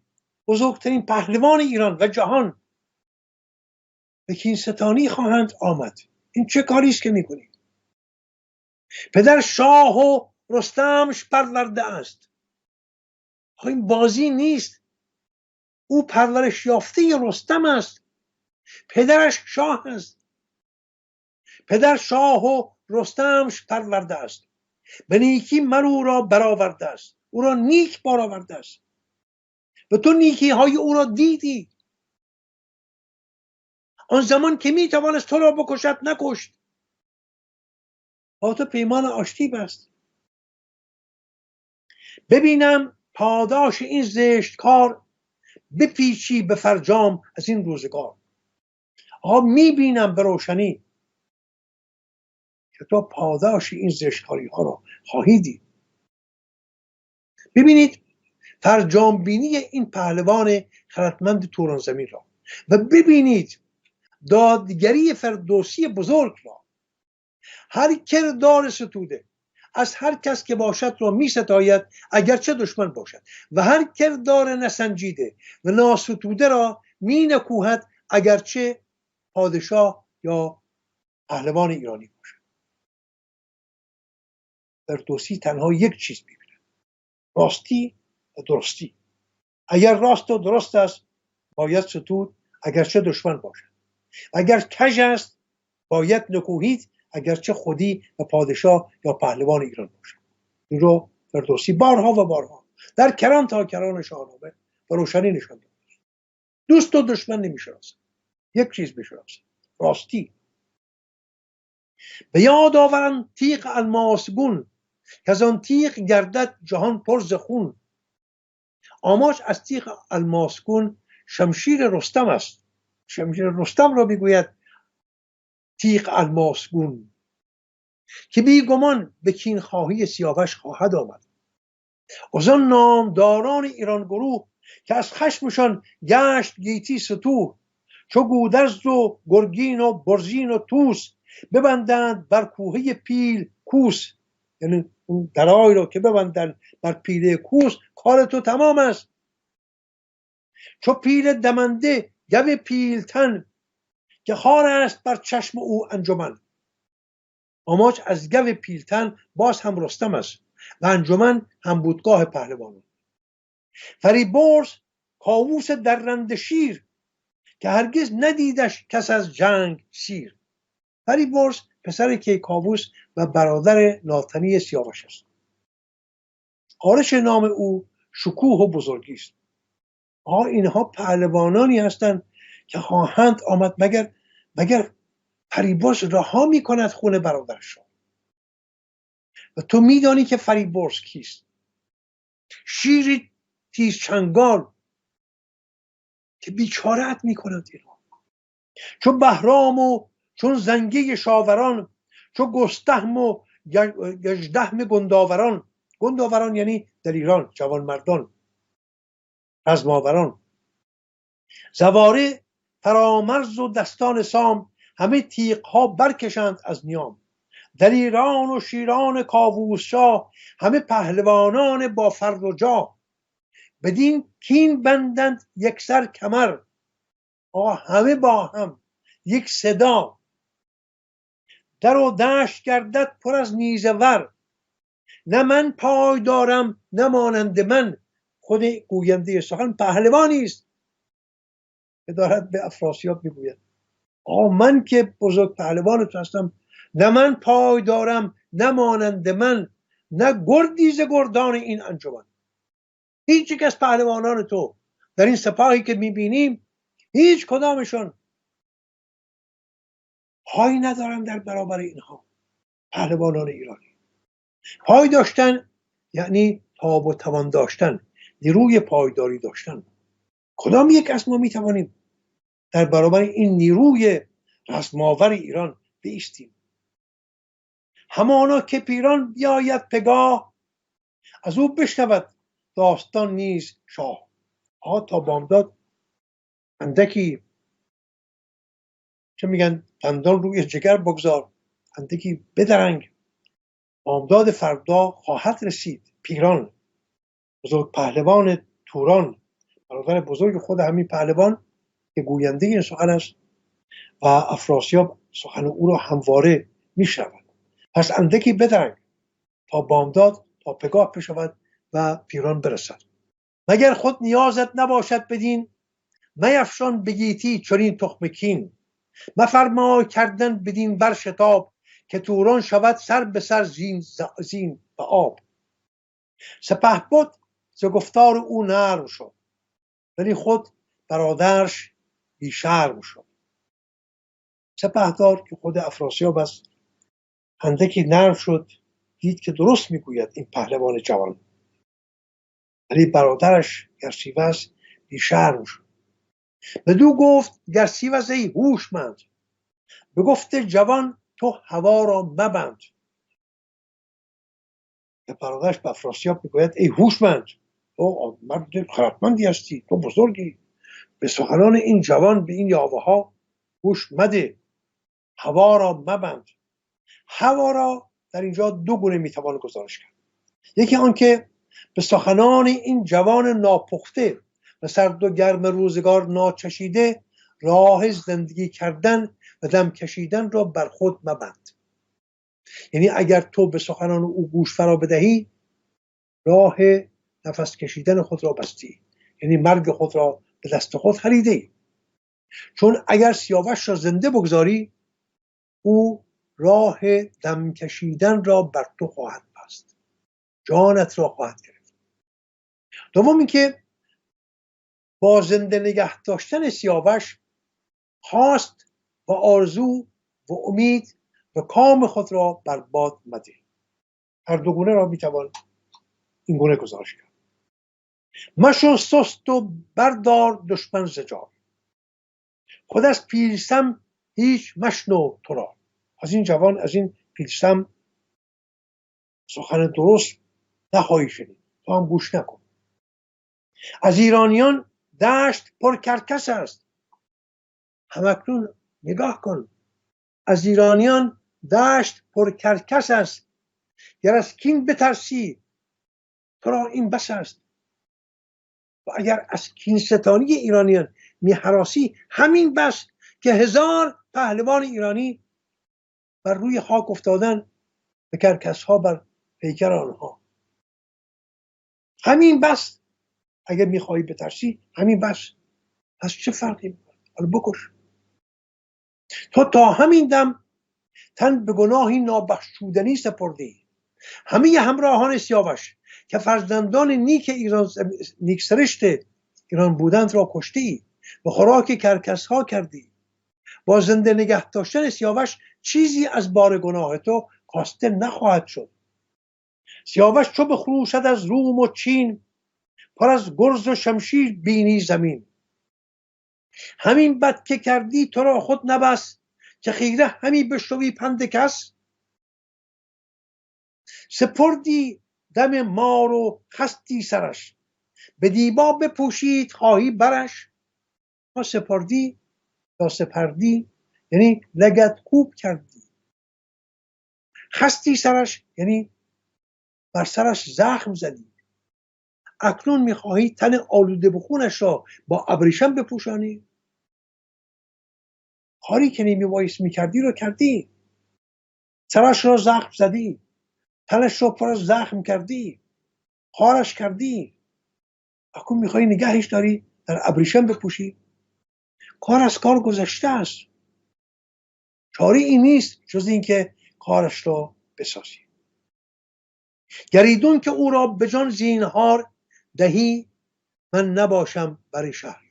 بزرگترین پهلوان ایران و جهان به کینستانی خواهند آمد. این چه کاری است که میکنی؟ پدر شاه و رستمش پرورده است. این بازی نیست. او پرورش یافته رستم است، پدرش شاه است. پدر شاه و رستمش پرورده است، به نیکی من او را برآورده است، او را نیک برآورده است. و تو نیکی های او را دیدی. آن زمان که می توانست تو را بکشد نکشت، با تو پیمان آشتی بست. ببینم پاداش این زشت کار، بپیچی به فرجام از این روزگار. آقا میبینم به روشنی که تو پاداش این زشتکاری ها را خواهی دید. ببینید فرجام بینی این پهلوان خردمند توران زمین را و ببینید دادگری فردوسی بزرگ را. هر کردار ستوده از هر کس که باشد را می ستاید اگرچه دشمن باشد و هر کردار نسنجیده و ناستوده را می نکوهد اگرچه پادشاه یا پهلوان ایرانی باشد. فردوسی تنها یک چیز می‌بیند: راستی و درستی. اگر راست و درست است باید ستود اگرچه دشمن باشد. اگر کژ است باید نکوهید اگرچه خودی و پادشاه یا پهلوان ایران باشد. این رو فردوسی بارها و بارها در کران تا کران شاهنامه و روشنی نشان داده. دوست و دشمن نمی‌شناسد، یک چیز می‌شناسد: راستی. به یاد آورم تیغ الماسگون، که از آن تیغ گردد جهان پر ز خون. آماج از تیغ الماسگون شمشیر رستم است. شمشیر رستم را میگوید تیغ الماسگون، که بیگمان به کینخواهی سیاوش خواهد آمد. از آن نامداران ایران گروه، که از خشمشان گشت گیتی ستوه. چو گودرز و گرگین و برزین و توس، ببندند بر کوهه پیل کوس. یعنی اون درای رو که ببندن بر پیله کوس، کار تو تمام است. چو پیل دمنده گو پیلتن، که خار است بر چشم او انجمن. آماج از گو پیلتن باز هم رستم است و انجمن هم بودگاه پهلوانان. فریبرز کاووس درنده شیر، که هرگز ندیدش کس از جنگ سیر. فریبرز پسر کیکاووس و برادر ناتنی سیاوش است. آرش نام او شکوه و بزرگی است. اینها پهلوانانی هستند که خواهند آمد مگر فریبرز رها می کند خون برادرش را. و تو میدانی که فریبرز کیست؟ شیری تیز چنگال که بیچاره‌ات می کند اینا. چون بهرام و چون زنگه شاوران، چون گستهم و گژدهم گنداوران. گنداوران یعنی دلیران، جوانمردان، رزماوران. زواره فرامرز و دستان سام، همه تیغها برکشند از نیام. دلیران و شیران کاووس شاه، همه پهلوانان با فر و جاه. بدین کین بندند یک سر کمر، همه با هم یک صدا. در و دشت گردد پر از نیزه ور، نه من پای دارم نه مانند من. خود گوینده سخن پهلوانی است که دارد به افراسیاب میگوید من که بزرگ پهلوان تو هستم، نه من پای دارم نه مانند من، نه گردی ز گردان این انجمن. هیچ یک از پهلوانان تو در این سپاهی که میبینیم، هیچ کدامشون پای ندارن در برابر اینها پهلوانان ایرانی. پای داشتن یعنی تاب و توان داشتن، نیروی پایداری داشتن. کدام یک از ما میتوانیم در برابر این نیروی رزماور ایران بایستیم؟ همانا که پیران بیاید پگاه، از او بشنود داستان نیز شاه. تا بامداد اندکی چه میگن دندان روی جگر بگذار، اندکی بدرنگ. بامداد فردا خواهد رسید پیران، بزرگ پهلوان توران، برادر بزرگ خود همین پهلوان که گوینده این سخن است و افراسیاب سخن او را همواره میشنود. پس اندکی بدرنگ تا بامداد تا پگاه بشود و پیران برسد. مگر خود نیازت نباشد بدین، میفشان به گیتی چنین تخم کین. مفرمای کردن بدین بر شتاب، که توران شود سر به سر زین به آب. سپهبد ز گفتار او نرم شد، ولی خود برادرش بی شرم شد. سپهدار که خود افراسیاب است اندکی نرم شد، دید که درست میگوید این پهلوان جوان. ولی برادرش گرسیوز بیشرم شد. بدو گفت گرسیوز ای هوشمند، بگفت جوان تو هوا را مبند. به برادرش به افراسیاب میگوید ای هوشمند، تو مرد خردمندی هستی، تو بزرگی، به سخنان این جوان به این یاوه ها گوش مده، هوا را مبند. هوا را در اینجا دو گونه میتوان گزارش کرد. یکی آنکه به سخنان این جوان ناپخته و سرد و گرم روزگار ناچشیده راه زندگی کردن و دم کشیدن را بر خود مبند. یعنی اگر تو به سخنان او گوش فرا بدهی، راه نفس کشیدن خود را بستی، یعنی مرگ خود را به دست خود خریده. چون اگر سیاوش را زنده بگذاری، او راه دم کشیدن را بر تو خواهد بست، جانت را خواهد گرفت. دوم اینکه با زنده نگه داشتن سیاوش خواست و آرزو و امید و کام خود را برباد مده. هر دو گونه را میتوان این گونه گزارش کرد. مشو سست و بردار دشمن ز جای، خود از پیلسم هیچ مشنو تو را. از این جوان، از این پیلسم سخن درست نخواهی شنید، تو هم گوش نکن. از ایرانیان دشت پر کرکس است. همکنون نگاه کن، از ایرانیان دشت پر کرکس است. گر از کین بترسی تو را این بس است. و اگر از کین ستانی ایرانیان میهراسی، همین بس که 1000 پهلوان ایرانی بر روی خاک افتادن به کرکس ها بر پیکر آنها. همین بس. اگر میخوایی بترسی همین بس. پس چه فرقی میکنه؟ حالا بکش. تو تا همین دم تن به گناهی نابخشودنی سپردی. همه همراهان سیاوش که فرزندان نیک سرشت ایران بودند را کشتی و خوراک کرکس ها کردی. با زنده نگه داشتن سیاوش چیزی از بار گناه تو کاسته نخواهد شد. سیاوش چو بخروشد از روم و چین، پر از گرز و شمشیر بینی زمین. همین بد که کردی تو را خود نبس، که خیره همی بشنوی پند کس. سپردی دم مار و خستی سرش، به دیبا بپوشید خواهی برش. ما سپردی یا سپردی یعنی لگد خوب کردی. خستی سرش یعنی بر سرش زخم زدی. اکنون میخواهی تن آلوده به خونش را با ابریشم بپوشانی. کاری که نمیبایست میکردی رو کردی. سرش را زخم زدی، تنش را پر از زخم کردی، خارش کردی. اکنون میخوایی نگهش داری در ابریشم بپوشی. کار از کار گذشته است. چاری این نیست جز این که کارش را بسازی. گریدون که او را به جان زینهار دهی، من نباشم بر شهر.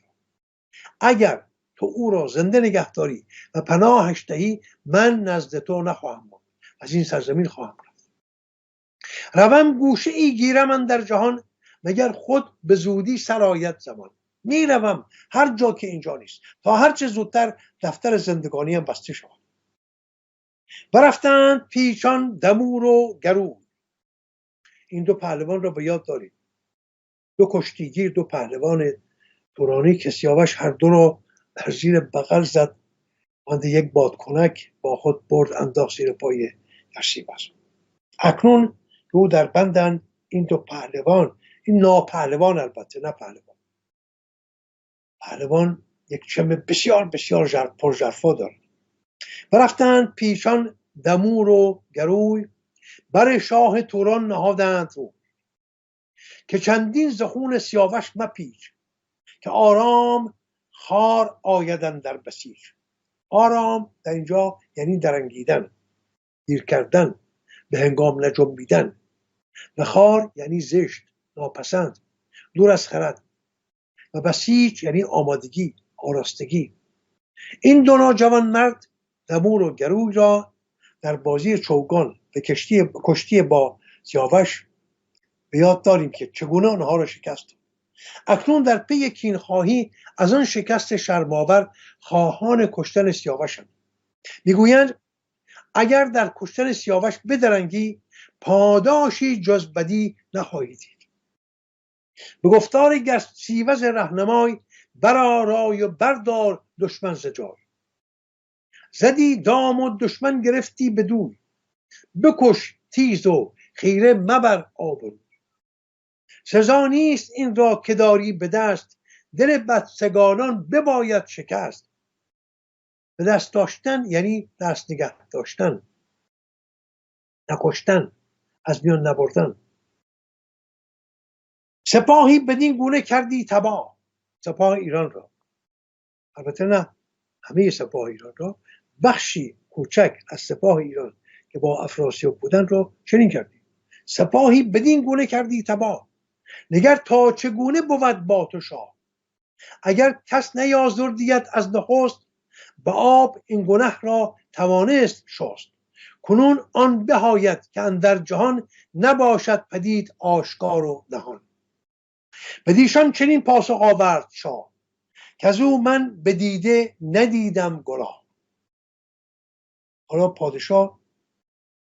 اگر تو او را زنده نگه داری و پناهش دهی، من نزد تو نخواهم ماند، از این سرزمین خواهم رفت. روم گوشه ای گیرم اندر جهان، مگر خود به زودی سرآید زمان. میروم هر جا که اینجا نیست، تا هرچه زودتر دفتر زندگانیم بسته شود. برفتند پیچان دمور و گروی. این دو پهلوان را به یاد دارید. دو کشتیگیر، دو پهلوان تورانی که سیاوش هر دو را در زیر بغل زد، مانده یک بادکنک با خود برد انداخت زیر پای گرسیوز. اکنون او در بندن این دو پهلوان، این ناپهلوان، البته نه پهلوان. پهلوان یک چم بسیار بسیار پرژرفا دارد. برفتند پیشان دمور و گروی، بر شاه توران نهادند رو. که چندین ز خون سیاوش مپیچ، که آرام خار آیدن در بسیج. آرام در اینجا یعنی درنگیدن، دیر کردن، به هنگام نجنبیدن. و خار یعنی زشت، ناپسند، دور از خرد. و بسیج یعنی آمادگی، آراستگی. این دو ناجوان مرد دمور و گروی را در بازی چوگان به کشتی با سیاوش به یاد داریم که چگونه آنها را شکست. اکنون در پی کینخواهی از آن شکست شرم‌آور خواهان کشتن سیاوشند. میگویند اگر در کشتن سیاوش بدرنگی پاداشی جز بدی نخواهی دید. به گفتار گرسیوز رهنمای برآرای و بردار دشمن ز جای. زدی دام و دشمن گرفتی بدوی، بکش تیز و خیره مبر آبروی. سزا نیست این را که داری به دست، دل بدسگالان بباید شکست. به دست داشتن یعنی دست نگه داشتن، نکشتن، از میان نبردن. سپاهی بدین گونه کردی تباه، سپاه ایران را، البته نه همه سپاه ایران را، بخشی کوچک از سپاه ایران که با افراسیاب بودن را چنین کردی. سپاهی بدین گونه کردی تباه، نگر تا چگونه بود با تو شاه. اگر کس نیازردیت از نخست، به آب این گنه را توانست شست. کنون آن بهاید که اندر جهان، نباشد پدید آشکار و نهان. بدیشان چنین پاسخ آورد شاه، که از او من به دیده ندیدم گناه. حالا پادشاه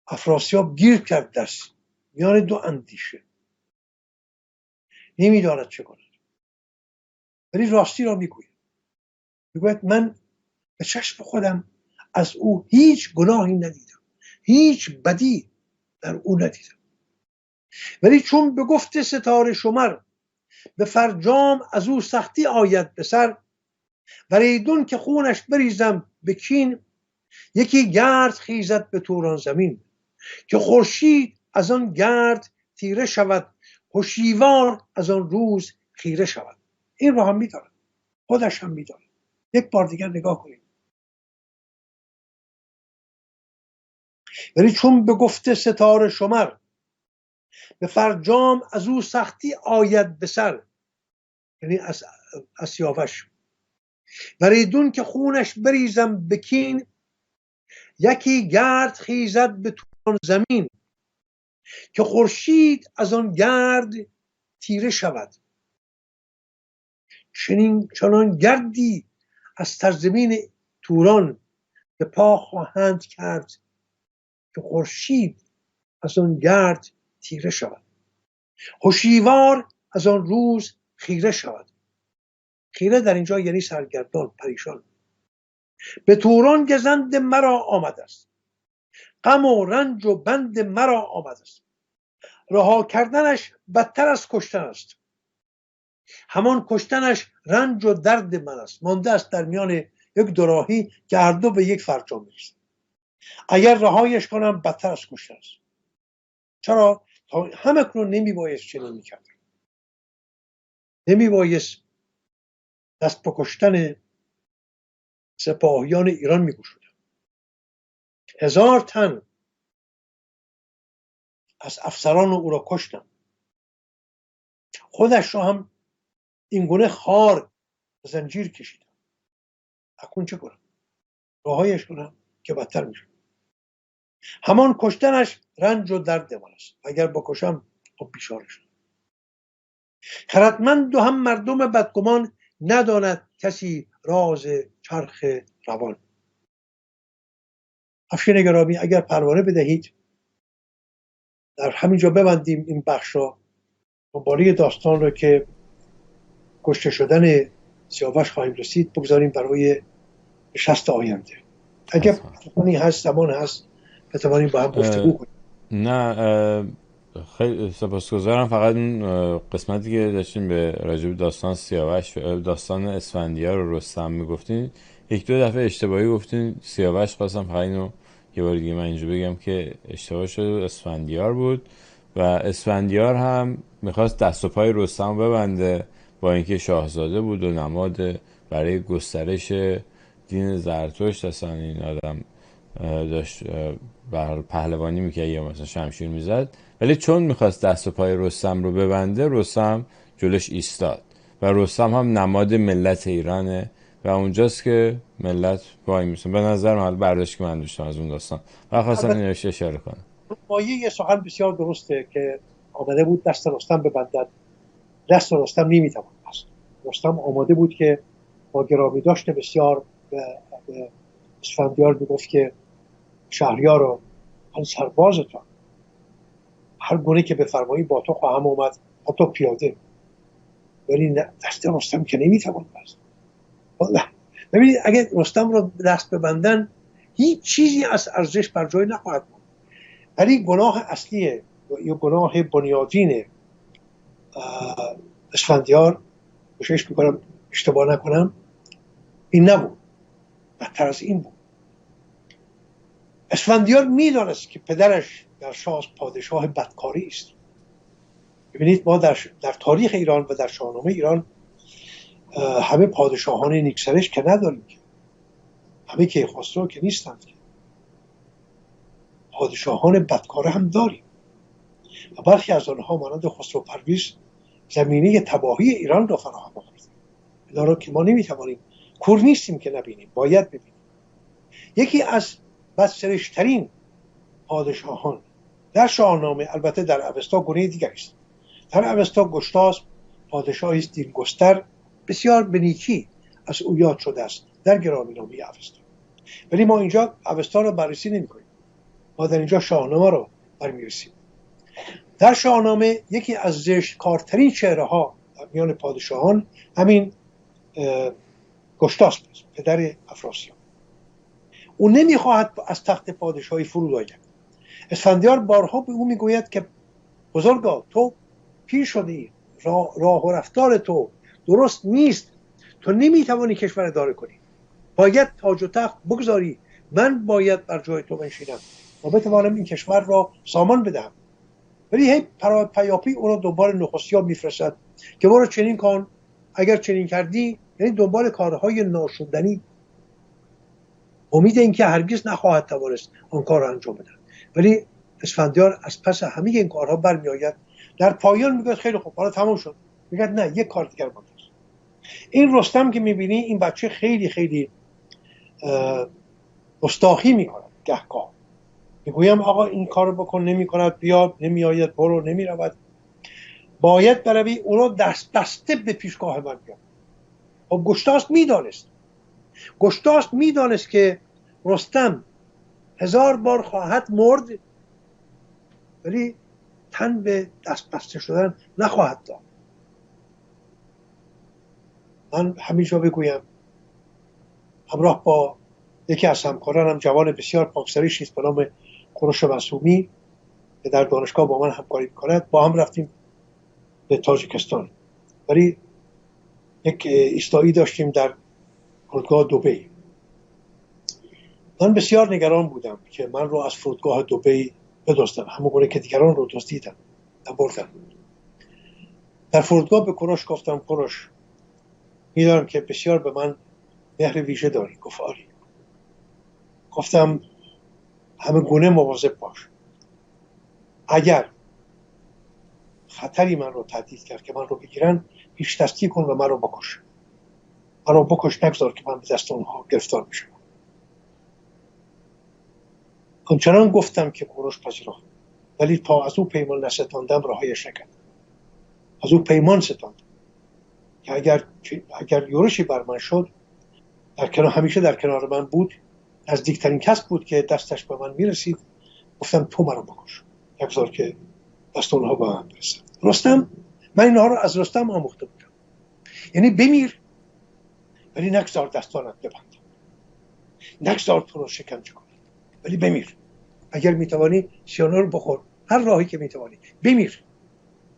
افراسیاب گیر کرد در میان دو اندیشه، نمیداند چه کند، ولی راستی را میگوید. میگوید من به چشم خودم از او هیچ گناهی ندیدم، هیچ بدی در او ندیدم، ولی چون به گفت ستاره شمر، به فرجام از او سختی آید به سر. وریدون که خونش بریزم به کین، یکی گرد خیزد به توران زمین. که خورشید از آن گرد تیره شود، هشیوار از آن روز خیره شود. این رو هم میدارد، خودش هم میدارد. یک بار دیگر نگاه کنید. ولی چون به گفت ستاره شمر، به فرجام از او سختی آید به سر، یعنی از سیاوش. وریدون که خونش بریزم به کین، یکی گرد خیزد به توران زمین. که خورشید از آن گرد تیره شود. چنان گردی از سرزمین توران به پا خواهند کرد که خورشید از آن گرد تیره شود، هشیوار از آن روز خیره شود. خیره در اینجا یعنی سرگردان، پریشان. به توران گزند مرا آمد است، غم و رنج و بند مرا آمد است. رها کردنش بدتر از کشتن است، همان کشتنش رنج و درد من است. مانده است در میان یک دوراهی که هر دو به یک فرجام میرسند. اگر رهایش کنم بدتر از کشتن است. چرا؟ تا همه کنون نمیبایست چنین میکردم، نمیبایست دست به کشتن سپاهیان ایران میگشودم. 1000 تن از افسران او را کشتم، خودش را هم این گونه خار زنجیر کشیدم. اکنون چه کنم؟ رهایش کنم که بدتر میشه. همان کشتنش رنج و درد من است. اگر بکشم خب بیچاره شدم. خردمند و هم مردم بدگمان، نداند کسی راز چرخ روان. افشین گرامی، اگر پروانه بدهید در همینجا ببندیم این بخش را، دنباله داستان را که کشته شدن سیاوش خواهیم رسید بگذاریم برای نشست آینده. اگر زمانی هست، زمان هست، بتوانیم با هم گفتگو کنیم. نه خیلی سپاسگزارم. فقط اون قسمتی که داشتین به راجب داستان سیاوش، داستان اسفندیار و رستم میگفتین، یک دو دفعه اشتباهی گفتین سیاوش. خواستم فقط اینو یه بار دیگه من اینجا بگم که اشتباه شد، اسفندیار بود و اسفندیار هم میخواست دست و پای رستم ببنده، با اینکه شاهزاده بود و نماد برای گسترش دین زرتشت اصلا این آدم داشت پهلوانی میکرد یا مثلا شمشیر میزد، ولی چون میخواست دست و پای رستم رو ببنده، رستم جلوش ایستاد و رستم هم نماد ملت ایرانه و اونجاست که ملت وای میسن. به نظر من برداشت که من داشتم از اون داستان و خواستم این اشاره کنم. مایه یه سخن بسیار درسته که آمده بود دست رستم ببندد، دست رستم نمیتواند بست. رستم آماده بود که با گرامی داشته بسیار به اسفندیار میگفت که شهریارا، من سربازتم، هر گونه که بفرمایی با تو خواهم اومد، با تو پیاده. ولی دست رستم که نمیتواند بست. ببینید اگه رستم رو دست ببندن هیچ چیزی از ارزش بر جای نخواهد بود. ولی گناه اصلی یا گناه بنیادین اسفندیار، کوشش میکنم اشتباه نکنم، این نبود، بدتر از این بود. اسفندیار میدانست که پدرش در شاه پادشاه بدکاری است. ببینید ما در تاریخ ایران و در شاهنامه ایران همه پادشاهان نیکسرش که نداریم، که همه کیخسرو که نیستند، که پادشاهان بدکاره هم داریم و برخی از آنها مانند خسرو پرویز زمینه تباهی ایران را فراهم آورد. اینا را که ما نمیتوانیم، کور نیستیم که نبینیم، باید ببینیم. یکی از بدسرشترین پادشاهان در شاهنامه، البته در اوستا گونه دیگری است. در اوستا گشتاسپ پادشاهی است دینگستر، بسیار به نیکی از او یاد شده است در گرامی‌نامه اوستا. ولی ما اینجا اوستا را بررسی نمی‌کنیم، ما در اینجا شاهنامه را برمی‌رسیم. در شاهنامه یکی از زشتکارترین چهره‌ها در میان پادشاهان همین گشتاسپ است، پدر افراسیاب. او نمیخواهد از تخت پادشاهی فرود آید. اسفندیار بارها به او میگوید که بزرگا، تو پیر شدی، راه و رفتار تو درست نیست، تو نمیتوانی کشور اداره کنی، باید تاج و تخت بگذاری، من باید بر جای تو بنشینم و بتوانم این کشور را سامان بدهم. ولی هی پیاپی او را دنبال نخستیاب میفرستد که برو چنین کن، اگر چنین کردی، یعنی دنبال کارهای ناشودنی، امید این که هرگز نخواهد توانست آن کار را انجام بدهد. ولی اسفندیار از پس همه این کارها برمی آید، در پایان میگه خیلی خوب، حالا تمام شد. میگه نه، یک کار دیگر مونده است. این رستم که میبینی، این بچه خیلی خیلی گستاخی میکنه. گهگاه میگویم آقا این کارو بکن، نمیکند، بیا، نمیآید، برو، نمیرود، باید بروی او را دست بسته به پیشگاه من بیاد. خب گشتاسپ میدانست که رستم 1000 بار خواهد مرد ولی تن به دست بسته شدن نخواهد داد. من همینجا بگویم همراه با یکی از همکارانم، جوان بسیار پاکسریشی است به نام کوروش معصومی که در دانشگاه با من همکاری می‌کند، با هم رفتیم به تاجیکستان. ولی یک ایستایی داشتیم در فرودگاه دبی. من بسیار نگران بودم که من رو از فرودگاه دبی بدزدن، همون گونه که دیگران رو دزدیدن و بردن. در فرودگاه به کوروش گفتم کوروش، میدونم که بسیار به من مهر ویژه داری. گفت آری. گفتم همه گونه مواظب باش، اگر خطری من رو تهدید کرد که من رو بگیرن، پیش دستی کن و من رو بکش. من رو بکش، نگذار که من به دست اونها گرفتار بشم. همچنان گفتم که کوروش پذیرفت، ولی تا از او پیمان نستاندم رهایش نکرد. از او پیمان ستاندم که اگر یورشی بر من شد، همیشه در کنار من بود، نزدیکترین کس بود که دستش به من میرسید. گفتم تو منو بکش، نگذار که دست اونها به من برسد. رستم، من اینها رو از رستم آموخته بودم، یعنی بمیر ولی نگذار دستانت ببند، نگذار تو رو شکنجه کنی، ولی بمیر. اگر میتوانی سیانو رو بخور، هر راهی که میتوانی بمیر.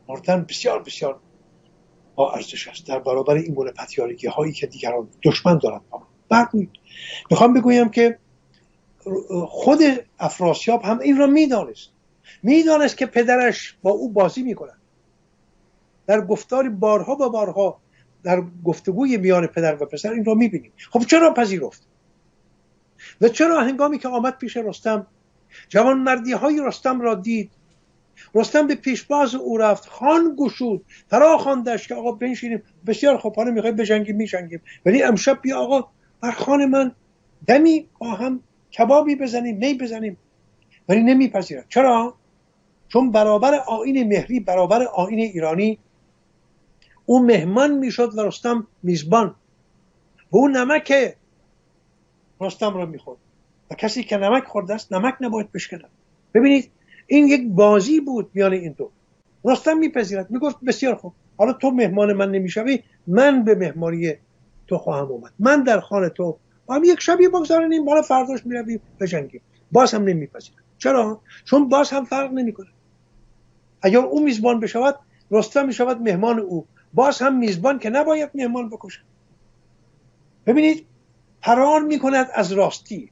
مردن بسیار بسیار با ارزش است در برابر این گونه پتیارگی هایی که دیگران دشمن دارند با من. بعد میخوام بگویم که خود افراسیاب هم این را میدانست که پدرش با او بازی میکند. در گفتار بارها و بارها در گفتگوی میان پدر و پسر این را میبینیم. خب چرا پذیرفت؟ و چرا هنگامی که آمد پیش رستم، جوان مردی های رستم را دید، رستم به پیشباز او رفت، خان گشود، فرا خواندش که آقا بنشینیم. بسیار خوب، حالا میخوایم بجنگیم، میجنگیم، ولی امشب بیا آقا بر خان من دمی با هم کبابی بزنیم، می بزنیم. ولی نمیپذیرد. چرا؟ چون برابر آیین مهری، برابر آیین ایرانی، او مهمان میشد و رستم میزبان، و او نمک رستم را میخورد و کسی که نمک خورده است نمک نباید بشکند. ببینید این یک بازی بود میان این دو. رستم میپذیرد، میگفت بسیار خوب، حالا تو مهمان من نمیشوی، من به مهمانی تو خواهم اومد، من در خانه تو هم یک شبی بگذاریم، بالا فرداش میرویم بجنگیم. باز هم نمیپذیرد. چرا؟ چون باز هم فرق نمیکنه. اگر او میزبان بشود، رستم میشود مهمان او، باز هم میزبان که نباید مهمان بکشه. ببینید فرار میکند از راستی،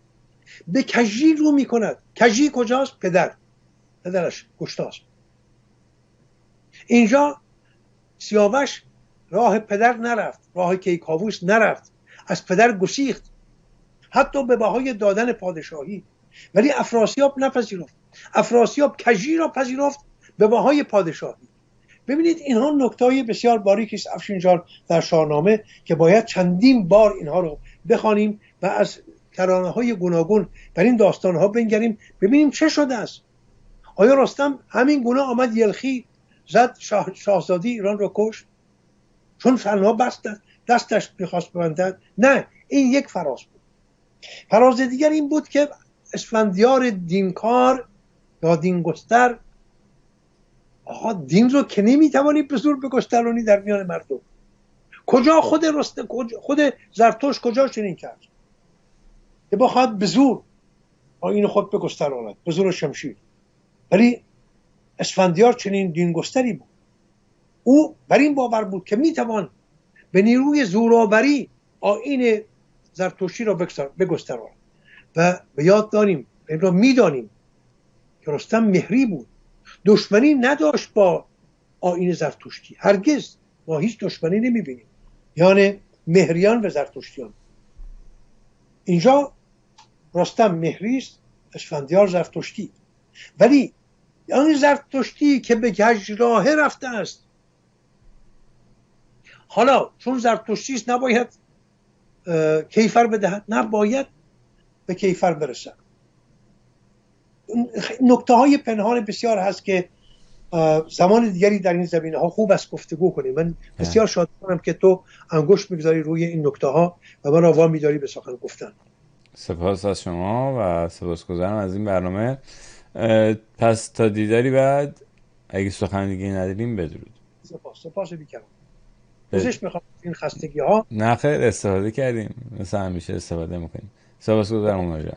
به کژی رو میکند. کژی کجاست؟ پدرش گشتاس. اینجا سیاوش راه پدر نرفت، راه کیکاووس نرفت، از پدر گسیخت، حتی به بهای دادن پادشاهی. ولی افراسیاب نپذیرفت. افراسیاب کژی را پذیرفت به بهای پادشاهی. ببینید اینها نکته‌های بسیار باریکی است افشین جان در شاهنامه که باید چندین بار اینها رو بخوانیم و از ترانه‌های گوناگون در این داستان‌ها بنگریم، ببینیم چه شده است. آیا رستم همین گونه آمد یلخی زد شاهزاده ایران رو کشت چون تنها دستش میخواست ببندد؟ نه، این یک فراز بود. فراز دیگر این بود که اسفندیار دینکار یا دینگستر، آقا دین رو که نمیتوانی به زور بگسترانی در میان مردم. کجا خود زرتشت کجا چنین کرد که بخواد به زور آیین خود بگستراند، به زور شمشیر؟ ولی اسفندیار چنین دینگستری بود. او بر این باور بود که میتوان به نیروی زورآوری آیین زرتشتی را بگستراند. و به یاد داریم، این را میدانیم که رستم مهری بود، دشمنی نداشت با آیین زرتشتی. هرگز ما هیچ دشمنی نمیبینیم یعنی مهریان و زرتشتیان. اینجا رستم مهری است، اسفندیار زرتشتی. ولی آن زرتشتی که به کژراهه رفته است، حالا چون زرتشتی است نباید کیفر بدهد، نباید به کیفر برسد. نکته های پنهان بسیار هست که زمان دیگری در این زمینه ها خوب است گفتگو کنیم. من بسیار شادم که تو انگشت میگذاری روی این نکته ها و من آوا میداری به سخن گفتن. سپاس از شما و سپاسگزارم از این برنامه. پس تا دیداری بعد، اگه سخن دیگه نداریم بدرود. سپاس بیکرم. پوزش میخوام این خستگی ها. نه خیر، استفاده کردیم، مثل همیشه استفاده میکنیم. سپاسگزارم اونجا.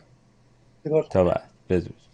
تا بعد، بدرود.